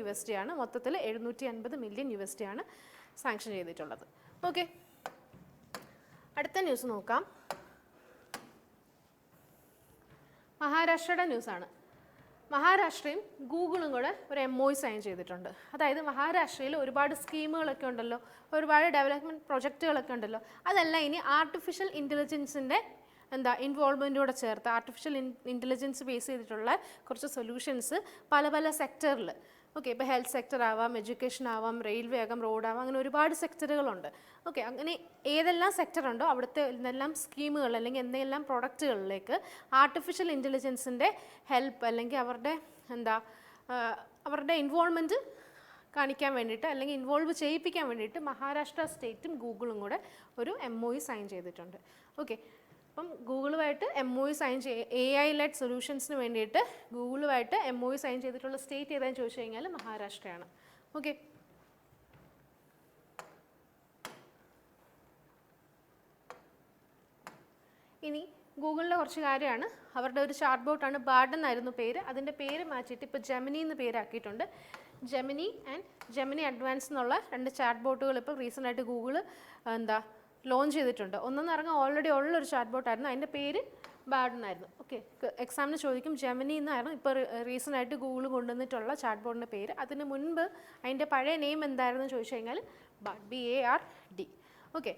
ആണ്. മൊത്തത്തിൽ $750 million ആണ് സാങ്ഷൻ ചെയ്തിട്ടുള്ളത്. ഓക്കെ, അടുത്ത ന്യൂസ് നോക്കാം. മഹാരാഷ്ട്രയുടെ ന്യൂസാണ്. മഹാരാഷ്ട്രയും ഗൂഗിളും കൂടെ ഒരു MOU സൈൻ ചെയ്തിട്ടുണ്ട്. അതായത് മഹാരാഷ്ട്രയിൽ ഒരുപാട് സ്കീമുകളൊക്കെ ഉണ്ടല്ലോ, ഒരുപാട് ഡെവലപ്മെൻറ്റ് പ്രൊജക്റ്റുകളൊക്കെ ഉണ്ടല്ലോ, അതെല്ലാം ഇനി ആർട്ടിഫിഷ്യൽ ഇൻ്റലിജൻസിൻ്റെ ഇൻവോൾവ്മെൻറ്റോടെ ചേർത്ത് ആർട്ടിഫിഷ്യൽ ഇൻ്റലിജൻസ് ബേസ് ചെയ്തിട്ടുള്ള കുറച്ച് സൊല്യൂഷൻസ് പല സെക്ടറിൽ, ഓക്കെ, ഇപ്പോൾ ഹെൽത്ത് സെക്ടർ ആവാം, എഡ്യൂക്കേഷൻ ആവാം, റെയിൽവേ ആകാം, റോഡാവാം, അങ്ങനെ ഒരുപാട് സെക്ടറുകളുണ്ട്. ഓക്കെ, അങ്ങനെ ഏതെല്ലാം സെക്ടറുണ്ടോ അവിടുത്തെ എന്തെല്ലാം സ്കീമുകൾ അല്ലെങ്കിൽ എന്തെല്ലാം പ്രൊഡക്റ്റുകളിലേക്ക് ആർട്ടിഫിഷ്യൽ ഇൻ്റലിജൻസിൻ്റെ ഹെൽപ്പ് അല്ലെങ്കിൽ അവരുടെ ഇൻവോൾവ്മെൻറ്റ് കാണിക്കാൻ വേണ്ടിയിട്ട് അല്ലെങ്കിൽ ഇൻവോൾവ് ചെയ്യിപ്പിക്കാൻ വേണ്ടിയിട്ട് മഹാരാഷ്ട്ര സ്റ്റേറ്റും ഗൂഗിളും കൂടെ ഒരു MOU സൈൻ ചെയ്തിട്ടുണ്ട്. ഓക്കെ, അപ്പം ഗൂഗിളുമായിട്ട് MOU സൈൻ AI ലെഡ് സൊല്യൂഷൻസിന് വേണ്ടിയിട്ട് ഗൂഗിളുമായിട്ട് MOU സൈൻ ചെയ്തിട്ടുള്ള സ്റ്റേറ്റ് ഏതാണെന്ന് ചോദിച്ചു കഴിഞ്ഞാൽ മഹാരാഷ്ട്രയാണ്. ഓക്കെ, ഇനി ഗൂഗിളിലെ കുറച്ച് കാര്യമാണ്. അവരുടെ ഒരു ചാറ്റ് ബോട്ടാണ്, ബാർഡ് എന്നായിരുന്നു പേര്. അതിൻ്റെ പേര് മാറ്റിയിട്ട് ഇപ്പോൾ ജെമിനി എന്ന് പേരാക്കിയിട്ടുണ്ട്. ജെമിനി ആൻഡ് ജെമിനി അഡ്വാൻസ് എന്നുള്ള 2 ചാറ്റ് ബോട്ടുകൾ ഇപ്പോൾ റീസെൻ്റ് ആയിട്ട് ഗൂഗിൾ ലോഞ്ച് ചെയ്തിട്ടുണ്ട്. ഒന്നെന്ന് പറഞ്ഞാൽ ഓൾറെഡി ഉള്ളൊരു ചാറ്റ് ബോട്ടായിരുന്നു, അതിൻ്റെ പേര് ബാർഡ് എന്നായിരുന്നു. ഓക്കെ, എക്സാമിന് ചോദിക്കും ജെമിനി എന്നായിരുന്നു ഇപ്പോൾ റീസെൻ്റ് ആയിട്ട് ഗൂഗിൾ കൊണ്ടുവന്നിട്ടുള്ള ചാറ്റ് ബോട്ടിൻ്റെ പേര്. അതിന് മുൻപ് അതിൻ്റെ പഴയ നെയിം എന്തായിരുന്നു ചോദിച്ചു കഴിഞ്ഞാൽ ബാർഡ്, BARD. ഓക്കെ,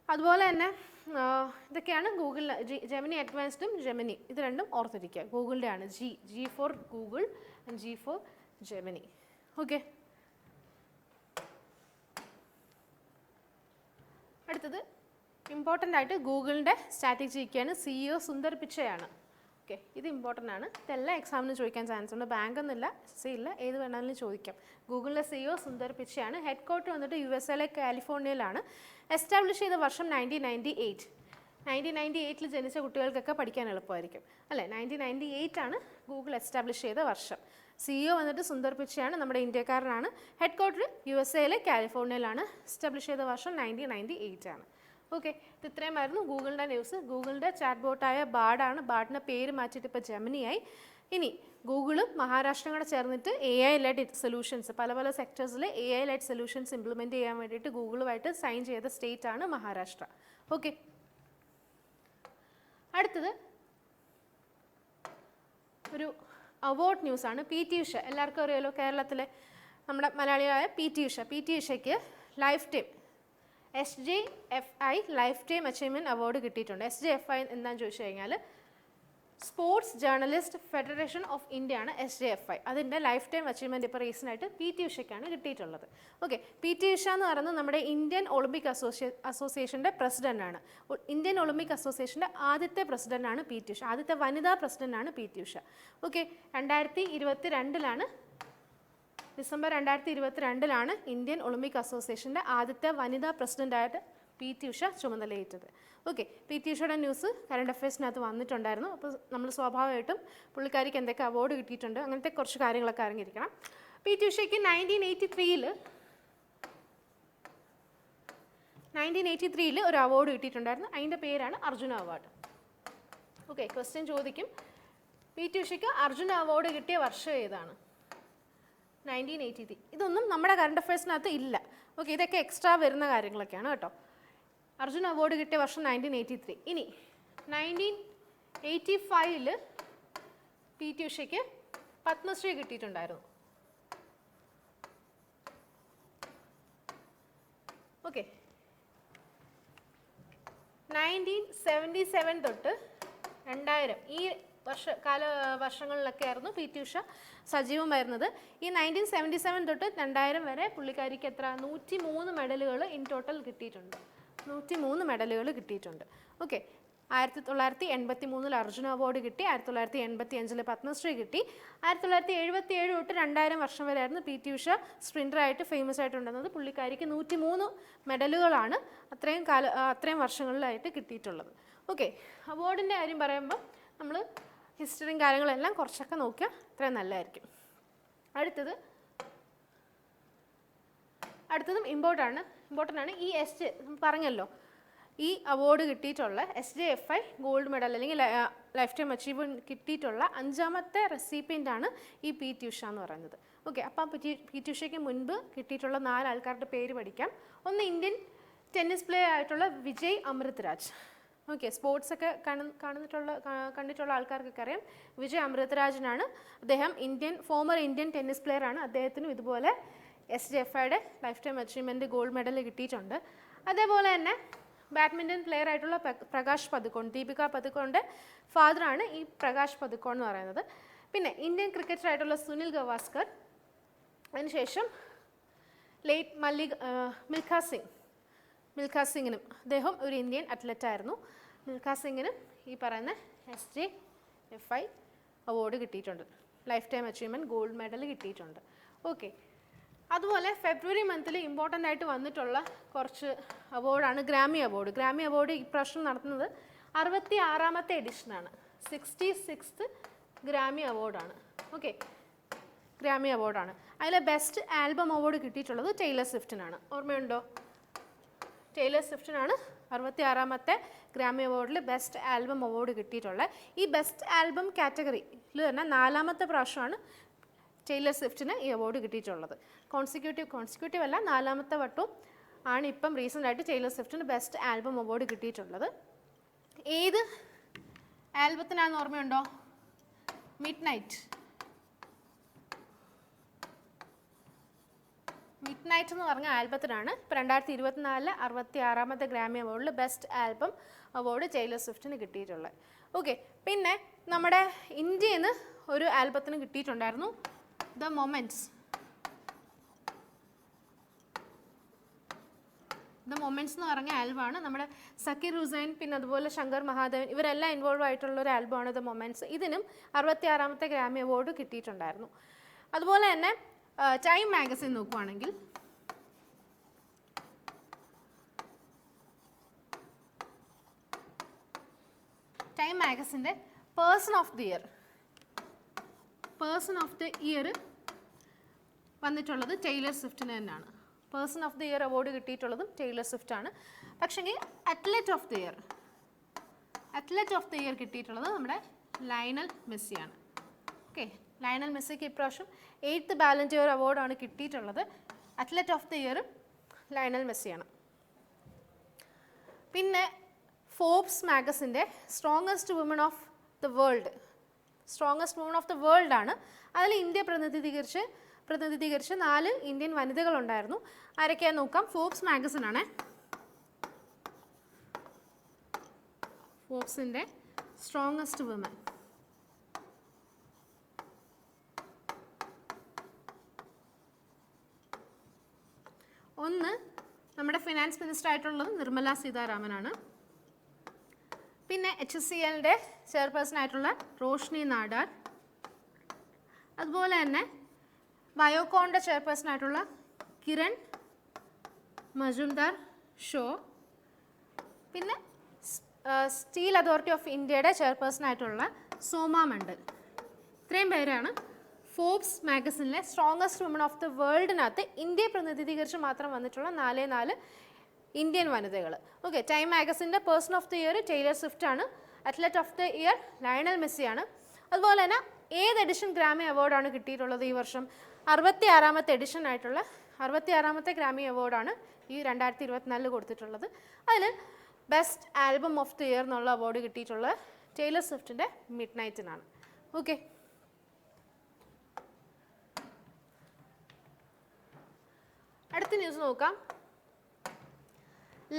അതുപോലെ തന്നെ ഇതൊക്കെയാണ് ഗൂഗിളിൽ ജെമിനി അഡ്വാൻസ്ഡും ജെമിനി, ഇത് രണ്ടും ഓർത്തിരിക്കുക. ഗൂഗിളിൻ്റെ ആണ് G for Google and G for Gemini. Okay, അടുത്തത് ഇമ്പോർട്ടൻ്റ് ആയിട്ട് ഗൂഗിളിൻ്റെ സ്ട്രാറ്റജിക്കാണ് CEO സുന്ദർ പിച്ചയാണ്. ഓക്കെ, ഇത് ഇമ്പോർട്ടൻ്റ് ആണ്. ഇതെല്ലാം എക്സാമിന് ചോദിക്കാൻ ചാൻസ് ഉണ്ട്. ബാങ്ക് ഒന്നുമില്ല, SSC ഇല്ല, ഏത് വേണമെങ്കിലും ചോദിക്കാം. ഗൂഗിളിലെ CEO സുന്ദർ പിച്ചയാണ്. ഹെഡ് ക്വാർട്ടർ വന്നിട്ട് USA കാലിഫോർണിയയിലാണ്. എസ്റ്റാബ്ലിഷ് ചെയ്ത വർഷം 1998. 1998 ജനിച്ച കുട്ടികൾക്കൊക്കെ പഠിക്കാൻ എളുപ്പമായിരിക്കും അല്ലേ. 1998 ആണ് ഗൂഗിൾ എസ്റ്റാബ്ലിഷ് ചെയ്ത വർഷം. CEO വന്നിട്ട് സുന്ദർ പിച്ചയാണ്, നമ്മുടെ ഇന്ത്യക്കാരനാണ്. ഹെഡ് ക്വാർട്ടർ USA കാലിഫോർണിയയിലാണ്. എസ്റ്റാബ്ലിഷ് ചെയ്ത വർഷം 1998 ആണ്. ഓക്കെ, ഇത് ഇത്രയുമായിരുന്നു ഗൂഗിളിൻ്റെ ന്യൂസ്. ഗൂഗിളിൻ്റെ ചാറ്റ് ബോട്ടായ ബാർഡാണ്. ബാർഡിൻ്റെ പേര് മാറ്റിയിട്ട് ഇപ്പോൾ ജെമിനിയായി. ഇനി ഗൂഗിളും മഹാരാഷ്ട്രയും കൂടെ ചേർന്നിട്ട് AI ലെഡ് സൊല്യൂഷൻസ്, പല പല സെക്ടേഴ്സിൽ AI ലെഡ് സൊല്യൂഷൻസ് ഇംപ്ലിമെൻറ്റ് ചെയ്യാൻ വേണ്ടിയിട്ട് ഗൂഗിളുമായിട്ട് സൈൻ ചെയ്ത സ്റ്റേറ്റ് ആണ് മഹാരാഷ്ട്ര. ഓക്കെ, അടുത്തത് ഒരു അവാർഡ് ന്യൂസാണ്. PT ഉഷ എല്ലാവർക്കും അറിയാലോ, കേരളത്തിലെ നമ്മുടെ മലയാളിയായ PT ഉഷയ്ക്ക് lifetime SJFI lifetime achievement award കിട്ടിയിട്ടുണ്ട്. SJFI എന്താണെന്ന് ചോദിച്ചു കഴിഞ്ഞാൽ sports journalist federation of India ആണ് SJFI. അതിൻ്റെ ലൈഫ് ടൈം അച്ചീവ്മെൻറ്റ് ഇപ്പോൾ റീസെൻ്റായിട്ട് PT ഉഷയ്ക്കാണ് കിട്ടിയിട്ടുള്ളത്. ഓക്കെ, PT ഉഷ എന്ന് പറയുന്നത് നമ്മുടെ ഇന്ത്യൻ ഒളിമ്പിക് അസോസിയേഷൻ്റെ പ്രസിഡൻ്റാണ്. ഇന്ത്യൻ ഒളിമ്പിക് അസോസിയേഷൻ്റെ ആദ്യത്തെ പ്രസിഡൻ്റാണ് PT ഉഷ. ആദ്യത്തെ വനിതാ പ്രസിഡൻ്റാണ് PT Usha. Okay, 2022 December 2022 Indian Olympic അസോസിയേഷൻ്റെ ആദ്യത്തെ വനിതാ പ്രസിഡൻ്റായിട്ട് PT ഉഷ ചുമതലയേറ്റത്. ഓക്കെ, PT ഉഷയുടെ ന്യൂസ് കറണ്ട് അഫയേഴ്സിനകത്ത് വന്നിട്ടുണ്ടായിരുന്നു. അപ്പോൾ നമ്മൾ സ്വാഭാവികമായിട്ടും പുള്ളിക്കാരിക്ക് എന്തൊക്കെ അവാർഡ് കിട്ടിയിട്ടുണ്ട് അങ്ങനത്തെ കുറച്ച് കാര്യങ്ങളൊക്കെ അറിഞ്ഞിരിക്കണം. PT ഉഷയ്ക്ക് 1983 ഒരു അവാർഡ് കിട്ടിയിട്ടുണ്ടായിരുന്നു. അതിൻ്റെ പേരാണ് അർജുന അവാർഡ്. ഓക്കെ, ക്വസ്റ്റ്യൻ ചോദിക്കും, PT ഉഷയ്ക്ക് അർജുന അവാർഡ് കിട്ടിയ വർഷം ഏതാണ്? 1983. ഇതൊന്നും നമ്മുടെ കറണ്ട് അഫയേഴ്സിനകത്ത് ഇല്ല. ഓക്കെ, ഇതൊക്കെ എക്സ്ട്രാ വരുന്ന കാര്യങ്ങളൊക്കെയാണ് കേട്ടോ. അർജുന അവാർഡ് കിട്ടിയ വർഷം 1983. ഇനി 1985 PT ഉഷയ്ക്ക് പത്മശ്രീ കിട്ടിയിട്ടുണ്ടായിരുന്നു. ഓക്കെ, 1977 തൊട്ട് 2000 ഈ വർഷങ്ങളിലൊക്കെ ആയിരുന്നു PT ഉഷ സജീവമായിരുന്നത്. ഈ 1977 തൊട്ട് 2000 വരെ പുള്ളിക്കാരിക്ക് എത്ര 103 മെഡലുകൾ ഇൻ ടോട്ടൽ കിട്ടിയിട്ടുണ്ട്. 103 മെഡലുകൾ കിട്ടിയിട്ടുണ്ട്. ഓക്കെ, 1983 അർജുന അവാർഡ് കിട്ടി, 1985 പത്മശ്രീ കിട്ടി, 1977 തൊട്ട് 2000 വർഷം വരെ ആയിരുന്നു PT ഉഷ സ്പ്രിൻ്ററായിട്ട് ഫേമസ് ആയിട്ടുണ്ടെന്നത്. പുള്ളിക്കാരിക്ക് 103 മെഡലുകളാണ് അത്രയും വർഷങ്ങളിലായിട്ട് കിട്ടിയിട്ടുള്ളത്. ഓക്കെ, അവാർഡിൻ്റെ കാര്യം പറയുമ്പോൾ നമ്മൾ ഹിസ്റ്ററിയും കാര്യങ്ങളെല്ലാം കുറച്ചൊക്കെ നോക്കിയാൽ അത്രയും നല്ലതായിരിക്കും. അടുത്തതും ഇമ്പോർട്ടൻ്റ് ആണ്. ഈ പറഞ്ഞല്ലോ, ഈ അവാർഡ് കിട്ടിയിട്ടുള്ള SJFI ഗോൾഡ് മെഡൽ അല്ലെങ്കിൽ ലൈഫ് ടൈം അച്ചീവ്മെൻറ്റ് കിട്ടിയിട്ടുള്ള 5ാമത്തെ റെസിപ്പിയൻ്റ് ആണ് ഈ PT ഉഷ എന്ന് പറയുന്നത്. ഓക്കെ, അപ്പോൾ PT ഉഷയ്ക്ക് മുൻപ് കിട്ടിയിട്ടുള്ള 4 ആൾക്കാരുടെ പേര് പഠിക്കാം. ഒന്ന് ഇന്ത്യൻ ടെന്നീസ് പ്ലെയർ ആയിട്ടുള്ള വിജയ് അമൃത്രാജ്. ഓക്കെ, സ്പോർട്സൊക്കെ കണ്ടിട്ടുള്ള ആൾക്കാർക്കൊക്കെ അറിയാം. വിജയ് അമൃത്രാജിനാണ്. അദ്ദേഹം ഫോമർ ഇന്ത്യൻ ടെന്നീസ് പ്ലെയർ ആണ്. അദ്ദേഹത്തിനും ഇതുപോലെ SJFIയുടെ lifetime achievement gold medal കിട്ടിയിട്ടുണ്ട്. അതേപോലെ തന്നെ ബാഡ്മിൻ്റൺ പ്ലെയർ ആയിട്ടുള്ള പ്രകാശ് പതുക്കോൺ, ദീപിക പതുക്കോണിൻ്റെ ഫാദറാണ് ഈ പ്രകാശ് പതുക്കോൺ എന്ന് പറയുന്നത്. പിന്നെ ഇന്ത്യൻ ക്രിക്കറ്റർ ആയിട്ടുള്ള സുനിൽ ഗവാസ്കർ. അതിനുശേഷം ലേറ്റ് മിൽഖ സിംഗിനും, അദ്ദേഹം ഒരു ഇന്ത്യൻ അത്ലറ്റായിരുന്നു. മിൽഖ സിംഗിനും ഈ പറയുന്ന SJFI അവാർഡ് കിട്ടിയിട്ടുണ്ട്. Life time achievement gold medal കിട്ടിയിട്ടുണ്ട്. ഓക്കെ, അതുപോലെ ഫെബ്രുവരി മന്തിൽ ഇമ്പോർട്ടൻ്റ് ആയിട്ട് വന്നിട്ടുള്ള കുറച്ച് അവാർഡാണ് ഗ്രാമി അവാർഡ്. ഗ്രാമി അവാർഡ് ഇപ്രാവശ്യം നടത്തുന്നത് 66ാമത്തെ എഡിഷനാണ്. 66th ഗ്രാമി അവാർഡാണ്. ഓക്കെ, ഗ്രാമി അവാർഡാണ്. അതിൽ ബെസ്റ്റ് ആൽബം അവാർഡ് കിട്ടിയിട്ടുള്ളത് ടൈലർ സ്വിഫ്റ്റിനാണ്. ഓർമ്മയുണ്ടോ? ടൈലർ സ്വിഫ്റ്റിനാണ് 66ാമത്തെ ഗ്രാമി അവാർഡിൽ ബെസ്റ്റ് ആൽബം അവാർഡ് കിട്ടിയിട്ടുള്ളത്. ഈ ബെസ്റ്റ് ആൽബം കാറ്റഗറിയിൽ തന്നെ 4ാമത്തെ പ്രാവശ്യമാണ് ടൈലർ സ്വിഫ്റ്റിന് ഈ അവാർഡ് കിട്ടിയിട്ടുള്ളത്. കോൺസിക്യൂട്ടീവ് അല്ല, 4ാമത്തെ വട്ടവും ആണ് ഇപ്പം റീസെൻ്റായിട്ട് ടൈലർ സ്വിഫ്റ്റിന് ബെസ്റ്റ് ആൽബം അവാർഡ് കിട്ടിയിട്ടുള്ളത്. ഏത് ആൽബത്തിനാണെന്ന് ഓർമ്മയുണ്ടോ? മിഡ് നൈറ്റ് എന്ന് പറഞ്ഞ ആൽബത്തിനാണ് ഇപ്പോൾ 2024 66ാമത്തെ ഗ്രാമി അവാർഡിൽ ബെസ്റ്റ് ആൽബം അവാർഡ് ടൈലർ സ്വിഫ്റ്റിന് കിട്ടിയിട്ടുള്ളത്. ഓക്കെ, പിന്നെ നമ്മുടെ ഇന്ത്യയിൽ നിന്ന് ഒരു ആൽബത്തിന് കിട്ടിയിട്ടുണ്ടായിരുന്നു, ദ ദ മൊമെൻറ്റ്സ് എന്ന് പറഞ്ഞ ആൽബമാണ്. നമ്മുടെ സക്കീർ ഹുസൈൻ പിന്നെ അതുപോലെ ശങ്കർ മഹാദേവൻ ഇവരെല്ലാം ഇൻവോൾവ് ആയിട്ടുള്ള ഒരു ആൽബമാണ് ദ മൊമെൻറ്റ്സ്. ഇതിനും 66ാമത്തെ ഗ്രാമി അവാർഡ് കിട്ടിയിട്ടുണ്ടായിരുന്നു. അതുപോലെ തന്നെ ടൈം മാഗസിൻ നോക്കുവാണെങ്കിൽ ടൈം മാഗസിൻ്റെ പേഴ്സൺ ഓഫ് ദി ഇയർ വന്നിട്ടുള്ളത് ടൈലർ സ്വിഫ്റ്റിന് തന്നെയാണ്. Person of the year award കിട്ടിയിട്ടുള്ളതും ടൈലർ സ്വിഫ്റ്റ് ആണ്. പക്ഷേങ്കിൽ അത്ലറ്റ് ഓഫ് ദി ഇയർ കിട്ടിയിട്ടുള്ളത് നമ്മുടെ ലയണൽ മെസ്സിയാണ്. ഓക്കെ, ലയണൽ മെസ്സിക്ക് ഇപ്രാവശ്യം 8th ബാലൻ ഡി ഓർ അവാർഡാണ് കിട്ടിയിട്ടുള്ളത്. Athlete of the year Lionel മെസ്സിയാണ്. പിന്നെ ഫോബ്സ് മാഗസിൻ്റെ strongest woman of the world ആണ്. അതിൽ ഇന്ത്യ പ്രതിനിധീകരിച്ച് 4 ഇന്ത്യൻ വനിതകളുണ്ടായിരുന്നു. ആരൊക്കെയാന്ന് നോക്കാം. ഫോബ്സ് മാഗസിൻ ആണ്. ഫോബ്സിൻ്റെ സ്ട്രോങ്ങസ്റ്റ് വുമൺ ഒന്ന് നമ്മുടെ ഫിനാൻസ് മിനിസ്റ്റർ ആയിട്ടുള്ളത് നിർമ്മല സീതാരാമനാണ്. പിന്നെ HCLൻ്റെ ചെയർപേഴ്സൺ ആയിട്ടുള്ള റോഷ്നി നാടാർ. അതുപോലെ തന്നെ ബയോകോണിൻ്റെ ചെയർപേഴ്സൺ ആയിട്ടുള്ള കിരൺ മജുംദാർ ഷോ. പിന്നെ സ്റ്റീൽ അതോറിറ്റി ഓഫ് ഇന്ത്യയുടെ ചെയർപേഴ്സൺ ആയിട്ടുള്ള സോമ മണ്ഡൽ. ഇത്രയും പേരാണ് ഫോബ്സ് മാഗസിനിലെ സ്ട്രോങ്ങസ്റ്റ് വുമൺ ഓഫ് ദ വേൾഡിനകത്ത് ഇന്ത്യയെ പ്രതിനിധീകരിച്ച് മാത്രം വന്നിട്ടുള്ള 4 ഇന്ത്യൻ വനിതകൾ. ഓക്കെ, ടൈം മാഗസിൻ്റെ person of the year Taylor Swift ആണ്. Athlete of the year Lionel മെസ്സിയാണ്. അതുപോലെ തന്നെ ഏത് എഡിഷൻ ഗ്രാമി അവാർഡാണ് കിട്ടിയിട്ടുള്ളത് ഈ വർഷം? 66ാമത്തെ എഡിഷൻ ആയിട്ടുള്ള 66ാമത്തെ ഗ്രാമി അവാർഡാണ് ഈ 2024 കൊടുത്തിട്ടുള്ളത്. അതിൽ best album of the year എന്നുള്ള അവാർഡ് കിട്ടിയിട്ടുള്ളത് ടൈലർ സ്വിഫ്റ്റിൻ്റെ മിഡ് നൈറ്റിനാണ്. ഓക്കെ, അടുത്ത ന്യൂസ് നോക്കാം.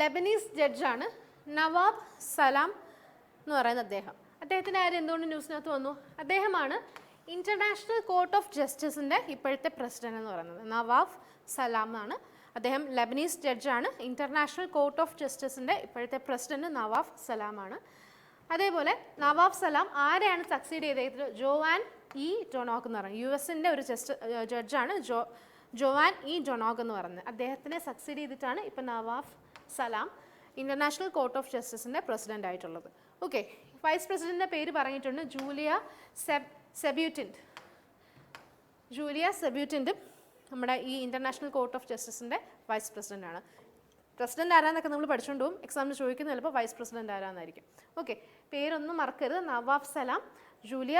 ലെബനീസ് ജഡ്ജാണ് നവാബ് സലാം എന്ന് പറയുന്ന അദ്ദേഹത്തിൻ്റെ കാര്യം എന്തുകൊണ്ട് ന്യൂസിനകത്ത് വന്നു? അദ്ദേഹമാണ് ഇൻ്റർനാഷണൽ കോർട്ട് ഓഫ് ജസ്റ്റിസിൻ്റെ ഇപ്പോഴത്തെ പ്രസിഡന്റ് എന്ന് പറയുന്നത്. നവാബ് സലാം ആണ് അദ്ദേഹം. ലെബനീസ് ജഡ്ജാണ്. ഇൻ്റർനാഷണൽ കോർട്ട് ഓഫ് ജസ്റ്റിസിൻ്റെ ഇപ്പോഴത്തെ പ്രസിഡന്റ് നവാബ് സലാമാണ്. അതേപോലെ നവാബ് സലാം ആരെയാണ് സക്സീഡ് ചെയ്തത്? ജോവാൻ ഇ ഡൊണോഗ് എന്ന് പറയുന്നത് US-ൻ്റെ ഒരു ജഡ്ജാണ് ജോവാൻ ഇ ഡൊണോഗ് എന്ന് പറയുന്നത്. അദ്ദേഹത്തിനെ സക്സീഡ് ചെയ്തിട്ടാണ് ഇപ്പം Nawaf Salam international court of ജസ്റ്റിസിൻ്റെ പ്രസിഡന്റ് ആയിട്ടുള്ളത്. ഓക്കെ, വൈസ് പ്രസിഡന്റിൻ്റെ പേര് പറഞ്ഞിട്ടുണ്ട് ജൂലിയ സെബ്യൂട്ടിൻറ്റും നമ്മുടെ ഈ ഇൻ്റർനാഷണൽ കോർട്ട് ഓഫ് ജസ്റ്റിസിൻ്റെ വൈസ് പ്രസിഡൻ്റാണ്. പ്രസിഡന്റ് ആരാന്നൊക്കെ നമ്മൾ പഠിച്ചുകൊണ്ട് പോകും. എക്സാമിന് ചോദിക്കുന്നത് ചിലപ്പോൾ വൈസ് പ്രസിഡന്റ് ആരാന്നായിരിക്കും. ഓക്കെ, പേരൊന്നും മറക്കരുത്. നവാബ് സലാം, ജൂലിയ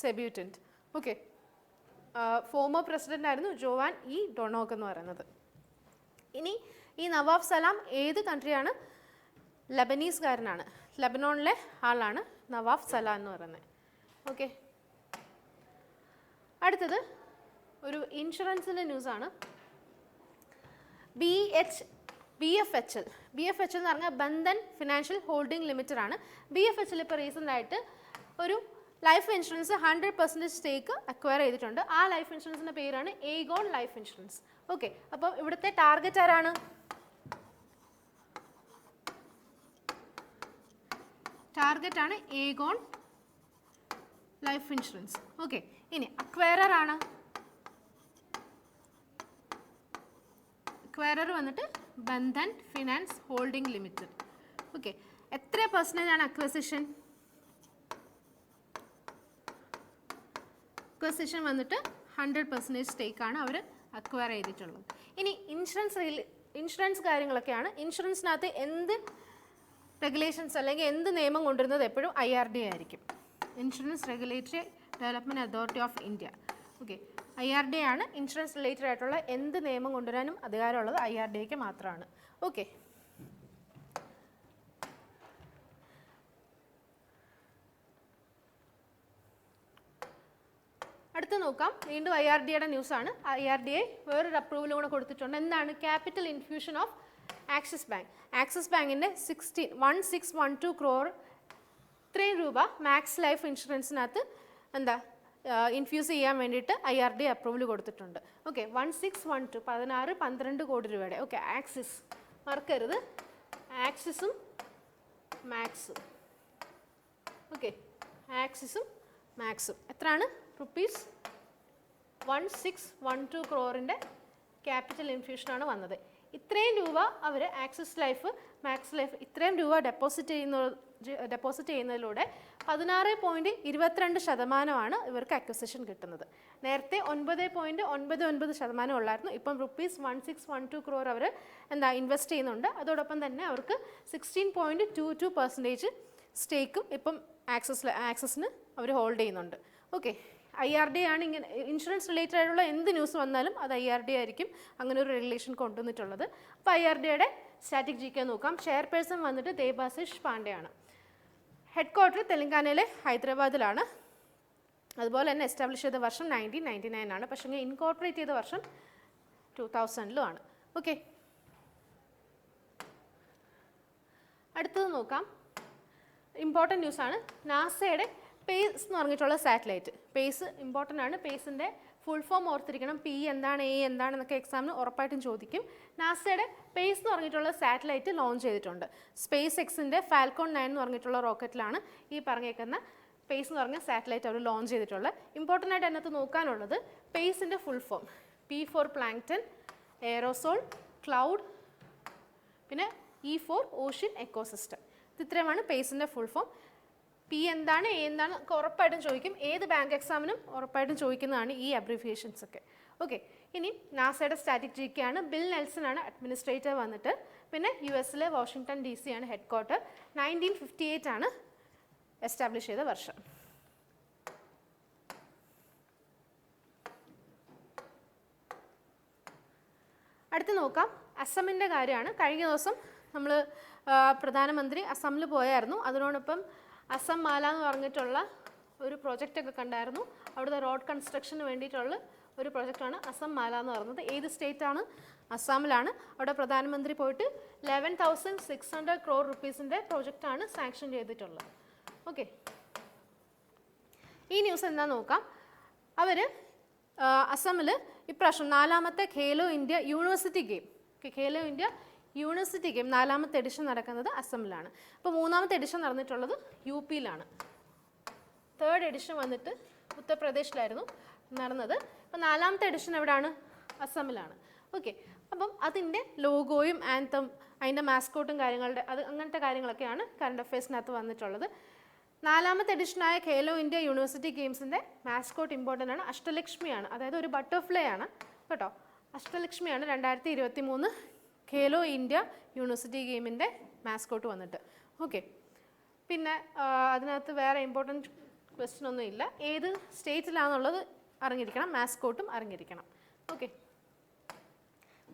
സെബ്യൂട്ടിൻറ്റ്. ഓക്കെ, ഫോമർ പ്രസിഡന്റ് ആയിരുന്നു ജോവാൻ ഇ ഡൊണോഗ് എന്ന് പറയുന്നത്. ഇനി ഈ നവാബ് സലാം ഏത് കൺട്രിയാണ്? ലബനീസ്കാരനാണ്. ലബനോണിലെ ആളാണ് നവാബ് സലാം എന്ന് പറയുന്നത്. ഓക്കെ, അടുത്തത് ഒരു ഇൻഷുറൻസിൻ്റെ ന്യൂസാണ്. BFHL എന്ന് പറഞ്ഞാൽ ബന്ധൻ ഫിനാൻഷ്യൽ ഹോൾഡിംഗ് ലിമിറ്റഡ് ആണ്. BFHL ഇപ്പോൾ റീസെൻ്റ് ആയിട്ട് ഒരു ലൈഫ് ഇൻഷുറൻസ് 100% സ്റ്റേക്ക് അക്വയർ ചെയ്തിട്ടുണ്ട്. ആ ലൈഫ് ഇൻഷുറൻസിൻ്റെ പേരാണ് ഏഗോൺ ലൈഫ് ഇൻഷുറൻസ്. ഓക്കെ, അപ്പോൾ ഇവിടുത്തെ ടാർഗറ്റ് ആരാണ്? ടാർഗറ്റാണ് ഏഗോൺ ലൈഫ് ഇൻഷുറൻസ്. ഓക്കെ, ഇനി അക്വയറർ ആണ്. അക്വയറർ വന്നിട്ട് Bandhan finance holding limited. Okay, എത്ര പെർസെൻറ്റേജ് ആണ് അക്വസിഷൻ? അക്വസിഷൻ വന്നിട്ട് 100% സ്റ്റേക്കാണ് അവർ അക്വയർ ചെയ്തിട്ടുള്ളത്. ഇനി ഇൻഷുറൻസ് കാര്യങ്ങളൊക്കെയാണ്. ഇൻഷുറൻസിനകത്ത് എന്ത് റെഗുലേഷൻസ് അല്ലെങ്കിൽ എന്ത് നിയമം കൊണ്ടുവരുന്നത് എപ്പോഴും IRDA ആയിരിക്കും. Insurance regulatory development authority of India. Okay, IRDA ആണ് ഇൻഷുറൻസ് റിലേറ്റഡ് ആയിട്ടുള്ള എന്ത് നിയമം കൊണ്ടുവരാനും അധികാരമുള്ളത് IRDAക്ക് മാത്രമാണ്. ഓക്കെ, അടുത്ത് നോക്കാം. വീണ്ടും IRDAയുടെ ന്യൂസാണ്. IRDA വേറൊരു അപ്രൂവൽ കൂടെ കൊടുത്തിട്ടുണ്ട്. എന്താണ്? Capital infusion of axis bank. Axis ബാങ്കിൻ്റെ 1612 crore ഇത്രയും രൂപ മാക്സ് ലൈഫ് ഇൻഷുറൻസിനകത്ത് ഇൻഫ്യൂസ് ചെയ്യാൻ വേണ്ടിയിട്ട് IRDA അപ്രൂവൽ കൊടുത്തിട്ടുണ്ട്. ഓക്കെ, 1612 12 കോടി രൂപയുടെ. ഓക്കെ, ആക്സിസ് മറക്കരുത്, ആക്സിസും മാക്സും. ഓക്കെ, ആക്സിസും മാക്സും എത്രയാണ്? ₹1612 crore ക്യാപിറ്റൽ ഇൻഫ്യൂഷനാണ് വന്നത്. ഇത്രയും രൂപ അവർ ആക്സിസ് ലൈഫ്, മാക്സ് ലൈഫ് ഇത്രയും രൂപ ഡെപ്പോസിറ്റ് ചെയ്യുന്നതിലൂടെ 16.22% ഇവർക്ക് അക്വിസിഷൻ കിട്ടുന്നത്. നേരത്തെ 9.99% ഉള്ളായിരുന്നു. ഇപ്പം ₹1612 crore അവർ ഇൻവെസ്റ്റ് ചെയ്യുന്നുണ്ട്. അതോടൊപ്പം തന്നെ അവർക്ക് 16.22% സ്റ്റേക്കും ഇപ്പം ആക്സിസിന് അവർ ഹോൾഡ് ചെയ്യുന്നുണ്ട്. ഓക്കെ, IRDA ആണ് ഇങ്ങനെ ഇൻഷുറൻസ് റിലേറ്റഡ് ആയിട്ടുള്ള എന്ത് ന്യൂസ് വന്നാലും അത് IRDA ആയിരിക്കും അങ്ങനെ ഒരു റെഗുലേഷൻ കൊണ്ടുവന്നിട്ടുള്ളത്. അപ്പോൾ IRDAയുടെ സ്റ്റാറ്റിക് GK നോക്കാം. ചെയർപേഴ്സൺ വന്നിട്ട് ദേബാശിഷ് പാണ്ഡെയാണ്. ഹെഡ് ക്വാർട്ടർ തെലങ്കാനയിലെ ഹൈദരാബാദിലാണ്. അതുപോലെ തന്നെ എസ്റ്റാബ്ലിഷ് ചെയ്ത വർഷം 1999 ആണ്. പക്ഷേ ഇൻകോർപ്പറേറ്റ് ചെയ്ത വർഷം 2000 ആണ്. ഓക്കെ, അടുത്തത് നോക്കാം. ഇമ്പോർട്ടൻറ്റ് ന്യൂസാണ്. നാസയുടെ പേസ് എന്ന് പറഞ്ഞിട്ടുള്ള സാറ്റലൈറ്റ്. പേസ് ഇമ്പോർട്ടൻ്റ് ആണ്. പേസിൻ്റെ ഫുൾ ഫോം ഓർത്തിരിക്കണം. P എന്താണ്, A എന്താണെന്നൊക്കെ എക്സാമിന് ഉറപ്പായിട്ടും ചോദിക്കും. നാസയുടെ പേസ് എന്ന് പറഞ്ഞിട്ടുള്ള സാറ്റലൈറ്റ് ലോഞ്ച് ചെയ്തിട്ടുണ്ട്. സ്പേസ് എക്സിൻ്റെ ഫാൽക്കോൺ 9 എന്ന് പറഞ്ഞിട്ടുള്ള റോക്കറ്റിലാണ് ഈ പറഞ്ഞേക്കുന്ന പേസ് എന്ന് പറഞ്ഞ സാറ്റലൈറ്റ് അവർ ലോഞ്ച് ചെയ്തിട്ടുള്ളത്. ഇമ്പോർട്ടൻ്റ് ആയിട്ട് അതിനകത്ത് നോക്കാനുള്ളത് പേസിൻ്റെ full form P for plankton, aerosol, cloud, പിന്നെ E for ഓഷ്യൻ എക്കോസിസ്റ്റം. ഇത് ഇത്രയുമാണ് പേസിൻ്റെ ഫുൾ ഫോം. P എന്താണ്, A എന്താണ് ഒക്കെ ഉറപ്പായിട്ടും ചോദിക്കും. ഏത് ബാങ്ക് എക്സാമിനും ഉറപ്പായിട്ടും ചോദിക്കുന്നതാണ് ഈ അബ്രിവിയേഷൻസ് ഒക്കെ. ഓക്കെ, ഇനി നാസയുടെ സ്റ്റാറ്റിക് GK ആണ്. ബിൽ നെൽസൺ ആണ് അഡ്മിനിസ്ട്രേറ്റർ വന്നിട്ട്. പിന്നെ US വാഷിംഗ്ടൺ DC ആണ് ഹെഡ് ക്വാർട്ടർ. 1958 ആണ് എസ്റ്റാബ്ലിഷ് ചെയ്ത വർഷം. അടുത്ത് നോക്കാം, അസമിൻ്റെ കാര്യമാണ്. കഴിഞ്ഞ ദിവസം നമ്മൾ പ്രധാനമന്ത്രി അസമിൽ പോയായിരുന്നു. അതിനോടൊപ്പം അസം മാല എന്ന് പറഞ്ഞിട്ടുള്ള ഒരു പ്രോജക്റ്റൊക്കെ കണ്ടായിരുന്നു. അവിടുത്തെ റോഡ് കൺസ്ട്രക്ഷന് വേണ്ടിയിട്ടുള്ള ഒരു പ്രോജക്റ്റാണ് അസം മാല എന്ന് പറയുന്നത്. ഏത് സ്റ്റേറ്റാണ്? അസാമിലാണ്. അവിടെ പ്രധാനമന്ത്രി പോയിട്ട് 11,600 crore rupees പ്രോജക്റ്റാണ് സാങ്ഷൻ ചെയ്തിട്ടുള്ളത്. ഓക്കെ, ഈ ന്യൂസ് എന്താ നോക്കാം. അവർ അസമിൽ ഇപ്രാവശ്യം 4ാമത്തെ Khelo India university game, Khelo India university game 4ാമത്തെ എഡിഷൻ നടക്കുന്നത് അസമിലാണ്. അപ്പോൾ 3ാമത്തെ എഡിഷൻ നടന്നിട്ടുള്ളത് UP യിലാണ്. 3rd എഡിഷൻ വന്നിട്ട് ഉത്തർപ്രദേശിലായിരുന്നു നടന്നത്. അപ്പോൾ 4ാമത്തെ എഡിഷൻ എവിടെയാണ്? അസമിലാണ്. ഓക്കെ, അപ്പം അതിൻ്റെ ലോഗോയും ആൻതം, അതിൻ്റെ മാസ്കോട്ടും കാര്യങ്ങളുടെ അങ്ങനത്തെ കാര്യങ്ങളൊക്കെയാണ് കറണ്ട് അഫയേഴ്സിനകത്ത് വന്നിട്ടുള്ളത്. 4ാമത്തെ എഡിഷനായ ഖേലോ ഇന്ത്യ യൂണിവേഴ്സിറ്റി ഗെയിംസിൻ്റെ മാസ്കോട്ട് ഇമ്പോർട്ടൻ്റ് ആണ്. അഷ്ടലക്ഷ്മിയാണ്, അതായത് ഒരു ബട്ടർഫ്ലൈ ആണ് കേട്ടോ. അഷ്ടലക്ഷ്മിയാണ് 2023 ഖേലോ ഇന്ത്യ യൂണിവേഴ്സിറ്റി ഗെയിമിൻ്റെ മാസ്കോട്ട് വന്നിട്ട്. ഓക്കെ, പിന്നെ അതിനകത്ത് വേറെ ഇമ്പോർട്ടൻറ്റ് ക്വസ്റ്റ്യൻ ഒന്നും ഇല്ല. ഏത് സ്റ്റേറ്റിലാണെന്നുള്ളത് അറിഞ്ഞിരിക്കണം, മാസ്കോട്ടും അറിഞ്ഞിരിക്കണം. Okay,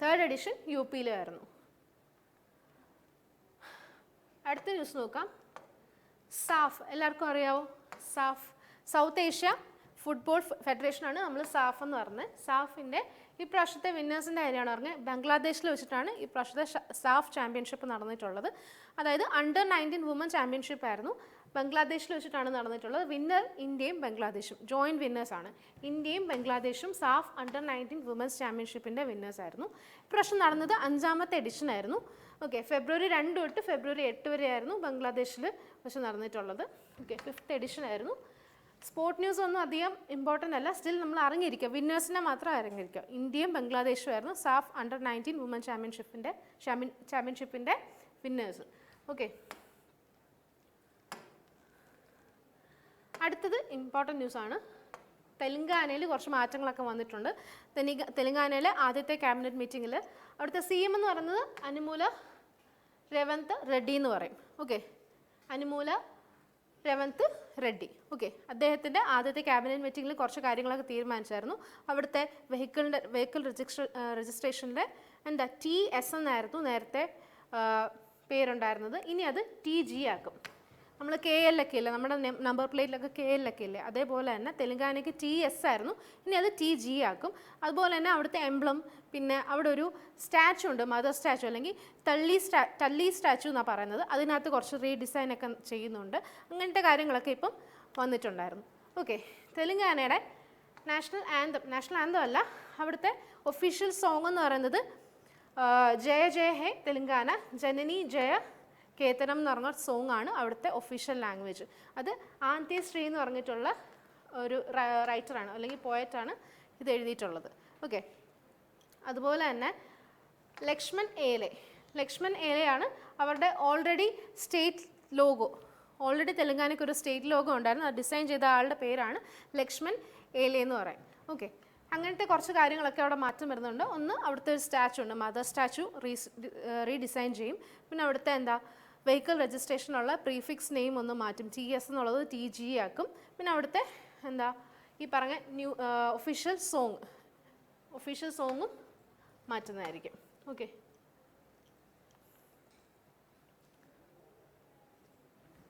3rd edition UP യിലായിരുന്നു. അടുത്ത ന്യൂസ് നോക്കാം. സാഫ് എല്ലാവർക്കും അറിയാവോ? സാഫ് സൗത്ത് ഏഷ്യ ഫുട്ബോൾ ഫെഡറേഷനാണ് നമ്മൾ സാഫ് എന്ന് പറഞ്ഞത്. സാഫിൻ്റെ ഈ പ്രാവശ്യത്തെ വിന്നേഴ്സിൻ്റെ കാര്യമാണ് പറഞ്ഞത്. ബംഗ്ലാദേശിൽ വെച്ചിട്ടാണ് ഈ പ്രാവശ്യത്തെ സാഫ് ചാമ്പ്യൻഷിപ്പ് നടന്നിട്ടുള്ളത്. അതായത് അണ്ടർ 19 വുമൻ ചാമ്പ്യൻഷിപ്പ് ആയിരുന്നു. ബംഗ്ലാദേശിൽ വെച്ചിട്ടാണ് നടന്നിട്ടുള്ളത്. വിന്നർ ഇന്ത്യയും ബംഗ്ലാദേശും ജോയിൻറ്റ് വിന്നേഴ്സാണ്. ഇന്ത്യയും ബംഗ്ലാദേശും സാഫ് അണ്ടർ 19 വുമൻസ് ചാമ്പ്യൻഷിപ്പിൻ്റെ വിന്നേഴ്സായിരുന്നു. ഇപ്രാവശ്യം നടന്നത് 5ാമത്തെ എഡിഷൻ ആയിരുന്നു. ഓക്കെ, ഫെബ്രുവരി 2 തൊട്ട് ഫെബ്രുവരി 8 വരെ ആയിരുന്നു ബംഗ്ലാദേശിൽ വെച്ച് നടന്നിട്ടുള്ളത്. ഓക്കെ, 5th എഡിഷൻ ആയിരുന്നു. സ്പോർട്ട് ന്യൂസ് ഒന്നും അധികം ഇമ്പോർട്ടൻ്റ് അല്ല. സ്റ്റിൽ നമ്മൾ അറിഞ്ഞിരിക്കുക, വിന്നേഴ്സിനെ മാത്രം അറിഞ്ഞിരിക്കുക. ഇന്ത്യയും ബംഗ്ലാദേശും ആയിരുന്നു സാഫ് അണ്ടർ 19 വുമൻ ചാമ്പ്യൻഷിപ്പിൻ്റെ വിന്നേഴ്സ്. ഓക്കെ, അടുത്തത് ഇമ്പോർട്ടൻ്റ് ന്യൂസാണ്. തെലങ്കാനയിൽ കുറച്ച് മാറ്റങ്ങളൊക്കെ വന്നിട്ടുണ്ട്. തെലങ്കാനയിലെ ആദ്യത്തെ ക്യാബിനറ്റ് മീറ്റിങ്ങിൽ അവിടുത്തെ CM എന്ന് പറയുന്നത് അനുമൂല രേവന്ത് റെഡ്ഡി എന്ന് പറയും. ഓക്കെ, അനുമൂല രേവന്ത് റെഡ്ഡി. ഓക്കെ, അദ്ദേഹത്തിൻ്റെ ആദ്യത്തെ ക്യാബിനറ്റ് മീറ്റിങ്ങിൽ കുറച്ച് കാര്യങ്ങളൊക്കെ തീരുമാനിച്ചായിരുന്നു. അവിടുത്തെ വെഹിക്കിൾ രജിസ്ട്രേഷനിലെ എന്താ TS എന്നായിരുന്നു നേരത്തെ പേരുണ്ടായിരുന്നത്. ഇനി അത് TG ആക്കും. നമ്മൾ KL ഒക്കെ ഇല്ലേ, നമ്മുടെ നമ്പർ പ്ലേറ്റിലൊക്കെ KL ഒക്കെ ഇല്ലേ, അതേപോലെ തന്നെ തെലങ്കാനയ്ക്ക് TS ആയിരുന്നു. ഇനി അത് TG ആക്കും. അതുപോലെ തന്നെ അവിടുത്തെ എംബ്ലം, പിന്നെ അവിടെ ഒരു സ്റ്റാച്ചു ഉണ്ട്, മദർ സ്റ്റാച്ചു അല്ലെങ്കിൽ ടല്ലി സ്റ്റാച്ചു എന്നാണ് പറയുന്നത്. അതിനകത്ത് കുറച്ച് റീഡിസൈനൊക്കെ ചെയ്യുന്നുണ്ട്. അങ്ങനത്തെ കാര്യങ്ങളൊക്കെ ഇപ്പം വന്നിട്ടുണ്ടായിരുന്നു. ഓക്കെ, തെലങ്കാനയുടെ നാഷണൽ ആന്തം അല്ല, അവിടുത്തെ ഒഫീഷ്യൽ സോങ് എന്ന് പറയുന്നത് ജയ ജയ ഹേ തെലുങ്കാന ജനനി ജയ കേതനം എന്ന് പറഞ്ഞ സോങ് ആണ് അവിടുത്തെ ഒഫീഷ്യൽ ലാംഗ്വേജ്. അത് ആന്തി ശ്രീ എന്ന് പറഞ്ഞിട്ടുള്ള ഒരു റൈറ്ററാണ് അല്ലെങ്കിൽ പോയറ്റാണ് ഇത് എഴുതിയിട്ടുള്ളത്. ഓക്കെ, അതുപോലെ തന്നെ ലക്ഷ്മൺ ഏലയാണ് അവരുടെ ഓൾറെഡി സ്റ്റേറ്റ് ലോഗോ. ഓൾറെഡി തെലുങ്കാനയ്ക്ക് ഒരു സ്റ്റേറ്റ് ലോഗോ ഉണ്ടായിരുന്നു. അത് ഡിസൈൻ ചെയ്ത ആളുടെ പേരാണ് ലക്ഷ്മൺ ഏലെ എന്ന് പറയും. ഓക്കെ, അങ്ങനത്തെ കുറച്ച് കാര്യങ്ങളൊക്കെ അവിടെ മാറ്റം വരുന്നുണ്ട്. ഒന്ന്, അവിടുത്തെ ഒരു സ്റ്റാച്ചു ഉണ്ട്, മദർ സ്റ്റാച്ചു റീഡിസൈൻ ചെയ്യും. പിന്നെ അവിടുത്തെ വെഹിക്കിൾ രജിസ്ട്രേഷനുള്ള പ്രീഫിക്സ് നെയിം ഒന്ന് മാറ്റും, TS എന്നുള്ളത് TG ആക്കും. പിന്നെ അവിടുത്തെ ഈ പറഞ്ഞ ഒഫീഷ്യൽ സോങ്ങും മാറ്റുന്നതായിരിക്കും. ഓക്കെ,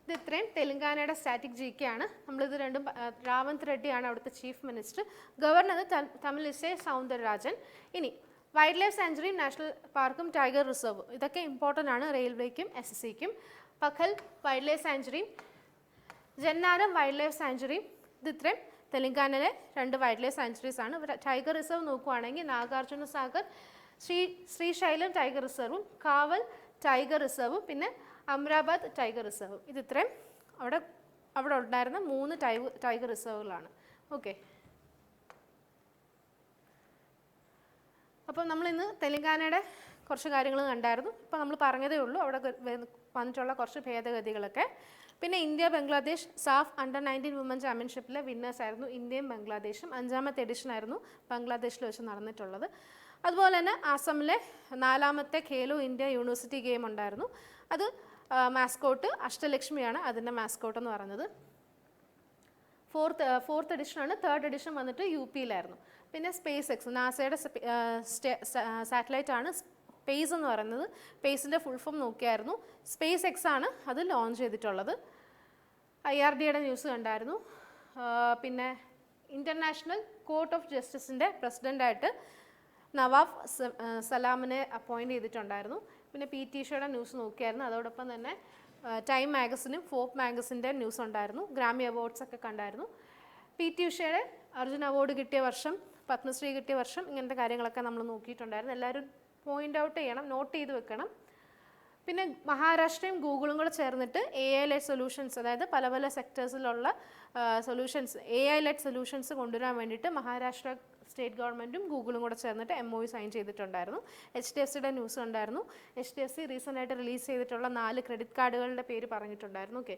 ഇത് ഇത്രയും തെലുങ്കാനയുടെ സ്റ്റാറ്റിക് GK ആണ്. നമ്മളിത് രണ്ടും രാവന്ത് റെഡ്ഡിയാണ് അവിടുത്തെ chief minister. Governor Tamilisai Soundararajan. ഇനി വൈൽഡ് ലൈഫ് സാഞ്ചുറിയും നാഷണൽ പാർക്കും ടൈഗർ റിസർവ് ഇതൊക്കെ ഇമ്പോർട്ടൻ്റ് ആണ് റെയിൽവേക്കും SSCക്കും. Pakhal wild life സാഞ്ചുറിയും ജന്നാരം wild life സാഞ്ചുറിയും ഇത് ഇത്രയും തെലുങ്കാനയിലെ 2 വൈൽഡ് ലൈഫ് സാഞ്ചുറീസ് ആണ്. ടൈഗർ റിസർവ് നോക്കുവാണെങ്കിൽ നാഗാർജുന സാഗർ ശ്രീശൈലം ടൈഗർ റിസർവും കാവൽ ടൈഗർ റിസർവും പിന്നെ അമരാബാദ് ടൈഗർ റിസർവും ഇത് ഇത്രയും അവിടെ ഉണ്ടായിരുന്ന 3 ടൈഗർ റിസർവുകളാണ്. ഓക്കെ, അപ്പം നമ്മളിന്ന് തെലുങ്കാനയുടെ കുറച്ച് കാര്യങ്ങൾ കണ്ടായിരുന്നു. ഇപ്പോൾ നമ്മൾ പറഞ്ഞതേ ഉള്ളൂ അവിടെ വന്നിട്ടുള്ള കുറച്ച് ഭേദഗതികളൊക്കെ. പിന്നെ India Bangladesh SAFF under nineteen woman ചാമ്പ്യൻഷിപ്പിലെ വിന്നേഴ്സ് ആയിരുന്നു ഇന്ത്യയും ബംഗ്ലാദേശും. 5ാമത്തെ എഡിഷൻ ആയിരുന്നു ബംഗ്ലാദേശിൽ വെച്ച് നടന്നിട്ടുള്ളത്. അതുപോലെ തന്നെ ആസാമിലെ 4ാമത്തെ ഖേലോ ഇന്ത്യ യൂണിവേഴ്സിറ്റി ഗെയിം ഉണ്ടായിരുന്നു. അത് മാസ്കോട്ട് അഷ്ടലക്ഷ്മിയാണ് അതിൻ്റെ മാസ്കോട്ട് എന്ന് പറയുന്നത്. ഫോർത്ത് എഡിഷനാണ്. 3rd എഡിഷൻ വന്നിട്ട് UP-യിലായിരുന്നു. പിന്നെ സ്പേസ് എക്സ് നാസയുടെ സാറ്റലൈറ്റ് ആണ് സ്പേസ് എന്ന് പറയുന്നത്. സ്പേസിൻ്റെ ഫുൾ ഫോം നോക്കിയായിരുന്നു. സ്പേസ് എക്സ് ആണ് അത് ലോഞ്ച് ചെയ്തിട്ടുള്ളത്. IRDയുടെ ന്യൂസ് കണ്ടായിരുന്നു. പിന്നെ ഇൻ്റർനാഷണൽ കോർട്ട് ഓഫ് ജസ്റ്റിസിൻ്റെ പ്രസിഡൻ്റായിട്ട് നവാഫ് സലാമിനെ അപ്പോയിൻറ്റ് ചെയ്തിട്ടുണ്ടായിരുന്നു. പിന്നെ PT ഉഷയുടെ ന്യൂസ് നോക്കിയായിരുന്നു. അതോടൊപ്പം തന്നെ ടൈം മാഗസിനും ഫോപ്പ് മാഗസിൻ്റെ ന്യൂസ് ഉണ്ടായിരുന്നു. ഗ്രാമി അവാർഡ്സ് ഒക്കെ കണ്ടായിരുന്നു. PT ഉഷയുടെ അർജുൻ അവാർഡ് കിട്ടിയ വർഷം, പത്മശ്രീ കിട്ടിയ വർഷം, ഇങ്ങനത്തെ കാര്യങ്ങളൊക്കെ നമ്മൾ നോക്കിയിട്ടുണ്ടായിരുന്നു. എല്ലാവരും പോയിൻ്റ് ഔട്ട് ചെയ്യണം, നോട്ട് ചെയ്ത് വെക്കണം. പിന്നെ മഹാരാഷ്ട്രയും ഗൂഗിളും കൂടെ ചേർന്നിട്ട് AI-ലെഡ് സൊല്യൂഷൻസ്, അതായത് പല പല സെക്ടേഴ്സിലുള്ള സൊല്യൂഷൻസ് AI-ലെഡ് സൊല്യൂഷൻസ് കൊണ്ടുവരാൻ വേണ്ടിയിട്ട് മഹാരാഷ്ട്ര സ്റ്റേറ്റ് ഗവൺമെൻറ്റും ഗൂഗിളും കൂടെ ചേർന്നിട്ട് MOU സൈൻ ചെയ്തിട്ടുണ്ടായിരുന്നു. HDFCയുടെ ന്യൂസ് ഉണ്ടായിരുന്നു. HDFC റീസെൻ്റായിട്ട് റിലീസ് ചെയ്തിട്ടുള്ള 4 ക്രെഡിറ്റ് കാർഡുകളുടെ പേര് പറഞ്ഞിട്ടുണ്ടായിരുന്നു. ഓക്കെ,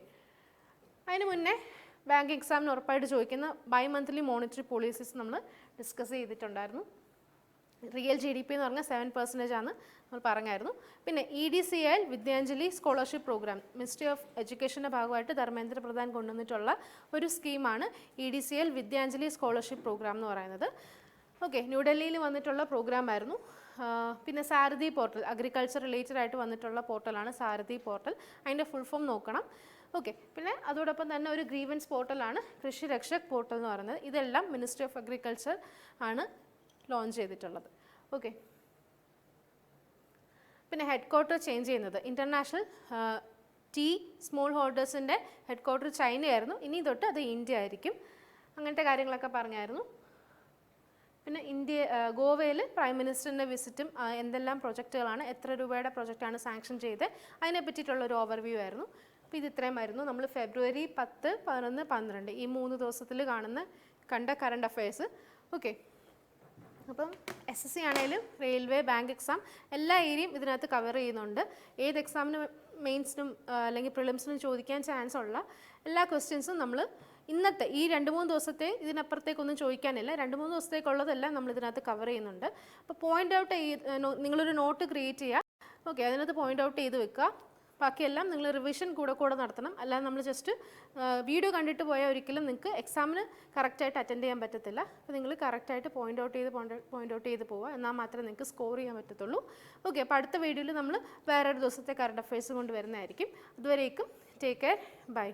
അതിന് മുന്നേ ബാങ്ക് എക്സാമിന് ഉറപ്പായിട്ട് ചോദിക്കുന്ന ബൈ മന്ത്ലി മോണിറ്ററി പോളിസീസ് നമ്മൾ ഡിസ്കസ് ചെയ്തിട്ടുണ്ടായിരുന്നു. റിയൽ GDP എന്ന് പറഞ്ഞാൽ 7% ആണ് നമ്മൾ പറഞ്ഞായിരുന്നു. പിന്നെ EDCL Vidyanjali scholarship programme ministry of എഡ്യൂക്കേഷൻ്റെ ഭാഗമായിട്ട് ധർമ്മേന്ദ്ര പ്രധാൻ കൊണ്ടുവന്നിട്ടുള്ള ഒരു സ്കീമാണ് EDCL വിദ്യാഞ്ജലി സ്കോളർഷിപ്പ് പ്രോഗ്രാം എന്ന് പറയുന്നത്. ഓക്കെ, ന്യൂഡൽഹിയിൽ വന്നിട്ടുള്ള പ്രോഗ്രാം ആയിരുന്നു. പിന്നെ സാരഥി പോർട്ടൽ അഗ്രികൾച്ചർ റിലേറ്റഡ് ആയിട്ട് വന്നിട്ടുള്ള പോർട്ടലാണ് സാരഥി പോർട്ടൽ. അതിൻ്റെ ഫുൾ ഫോം നോക്കണം. ഓക്കെ, പിന്നെ അതോടൊപ്പം തന്നെ ഒരു ഗ്രീവൻസ് പോർട്ടലാണ് കൃഷി രക്ഷക് പോർട്ടൽ എന്ന് പറയുന്നത്. ഇതെല്ലാം മിനിസ്ട്രി ഓഫ് അഗ്രികൾച്ചർ ആണ് ലോഞ്ച് ചെയ്തിട്ടുള്ളത്. ഓക്കെ, പിന്നെ ഹെഡ് ക്വാർട്ടർ ചേഞ്ച് ചെയ്യുന്നത് ഇൻ്റർനാഷണൽ ടീ സ്മോൾ ഹോൾഡേഴ്സിൻ്റെ ഹെഡ് ക്വാർട്ടർ ചൈനയായിരുന്നു. ഇനി തൊട്ട് അത് ഇന്ത്യ ആയിരിക്കും. അങ്ങനത്തെ കാര്യങ്ങളൊക്കെ പറഞ്ഞായിരുന്നു. പിന്നെ ഗോവയിൽ പ്രൈം മിനിസ്റ്ററിൻ്റെ വിസിറ്റും എന്തെല്ലാം പ്രൊജക്റ്റുകളാണ്, എത്ര രൂപയുടെ പ്രൊജക്റ്റാണ് സാങ്ഷൻ ചെയ്തത്, അതിനെ പറ്റിയിട്ടുള്ളൊരു ഓവർവ്യൂ ആയിരുന്നു. അപ്പോൾ ഇത് ഇത്രയുമായിരുന്നു നമ്മൾ ഫെബ്രുവരി 10, 11, 12 ഈ 3 ദിവസത്തിൽ കണ്ട കറണ്ട് അഫയേഴ്സ്. ഓക്കെ, അപ്പം SSC ആണെങ്കിലും റെയിൽവേ, ബാങ്ക് എക്സാം എല്ലാ ഏരിയയും ഇതിനകത്ത് കവർ ചെയ്യുന്നുണ്ട്. ഏത് എക്സാമിനും മെയിൻസിനും അല്ലെങ്കിൽ പ്രിലിംസിനും ചോദിക്കാൻ ചാൻസ് ഉള്ള എല്ലാ ക്വസ്റ്റ്യൻസും നമ്മൾ ഇന്നത്തെ ഈ 2-3 ദിവസത്തെ ഇതിനപ്പുറത്തേക്കൊന്നും ചോദിക്കാനില്ല. 2-3 ദിവസത്തേക്കുള്ളതെല്ലാം നമ്മൾ ഇതിനകത്ത് കവർ ചെയ്യുന്നുണ്ട്. അപ്പോൾ പോയിൻ്റ് ഔട്ട് നിങ്ങളൊരു നോട്ട് ക്രിയേറ്റ് ചെയ്യുക. ഓക്കെ, അതിനകത്ത് പോയിൻ്റ് ഔട്ട് ചെയ്ത് വെക്കുക. ബാക്കിയെല്ലാം നിങ്ങൾ റിവിഷൻ കൂടെ നടത്തണം. അല്ലാതെ നമ്മൾ ജസ്റ്റ് വീഡിയോ കണ്ടിട്ട് പോയാൽ ഒരിക്കലും നിങ്ങൾക്ക് എക്സാമിന് കറക്റ്റായിട്ട് അറ്റൻഡ് ചെയ്യാൻ പറ്റത്തില്ല. അപ്പോൾ നിങ്ങൾ കറക്റ്റായിട്ട് പോയിൻ്റ് ഔട്ട് ചെയ്ത് പോവുക. എന്നാൽ മാത്രമേ നിങ്ങൾക്ക് സ്കോർ ചെയ്യാൻ പറ്റത്തുള്ളൂ. ഓക്കെ, അപ്പോൾ അടുത്ത വീഡിയോയിൽ നമ്മൾ വേറൊരു ദിവസത്തെ കറണ്ട് അഫയേഴ്സ് കൊണ്ട് വരുന്നതായിരിക്കും. അതുവരേക്കും ടേക്ക് കെയർ, ബൈ.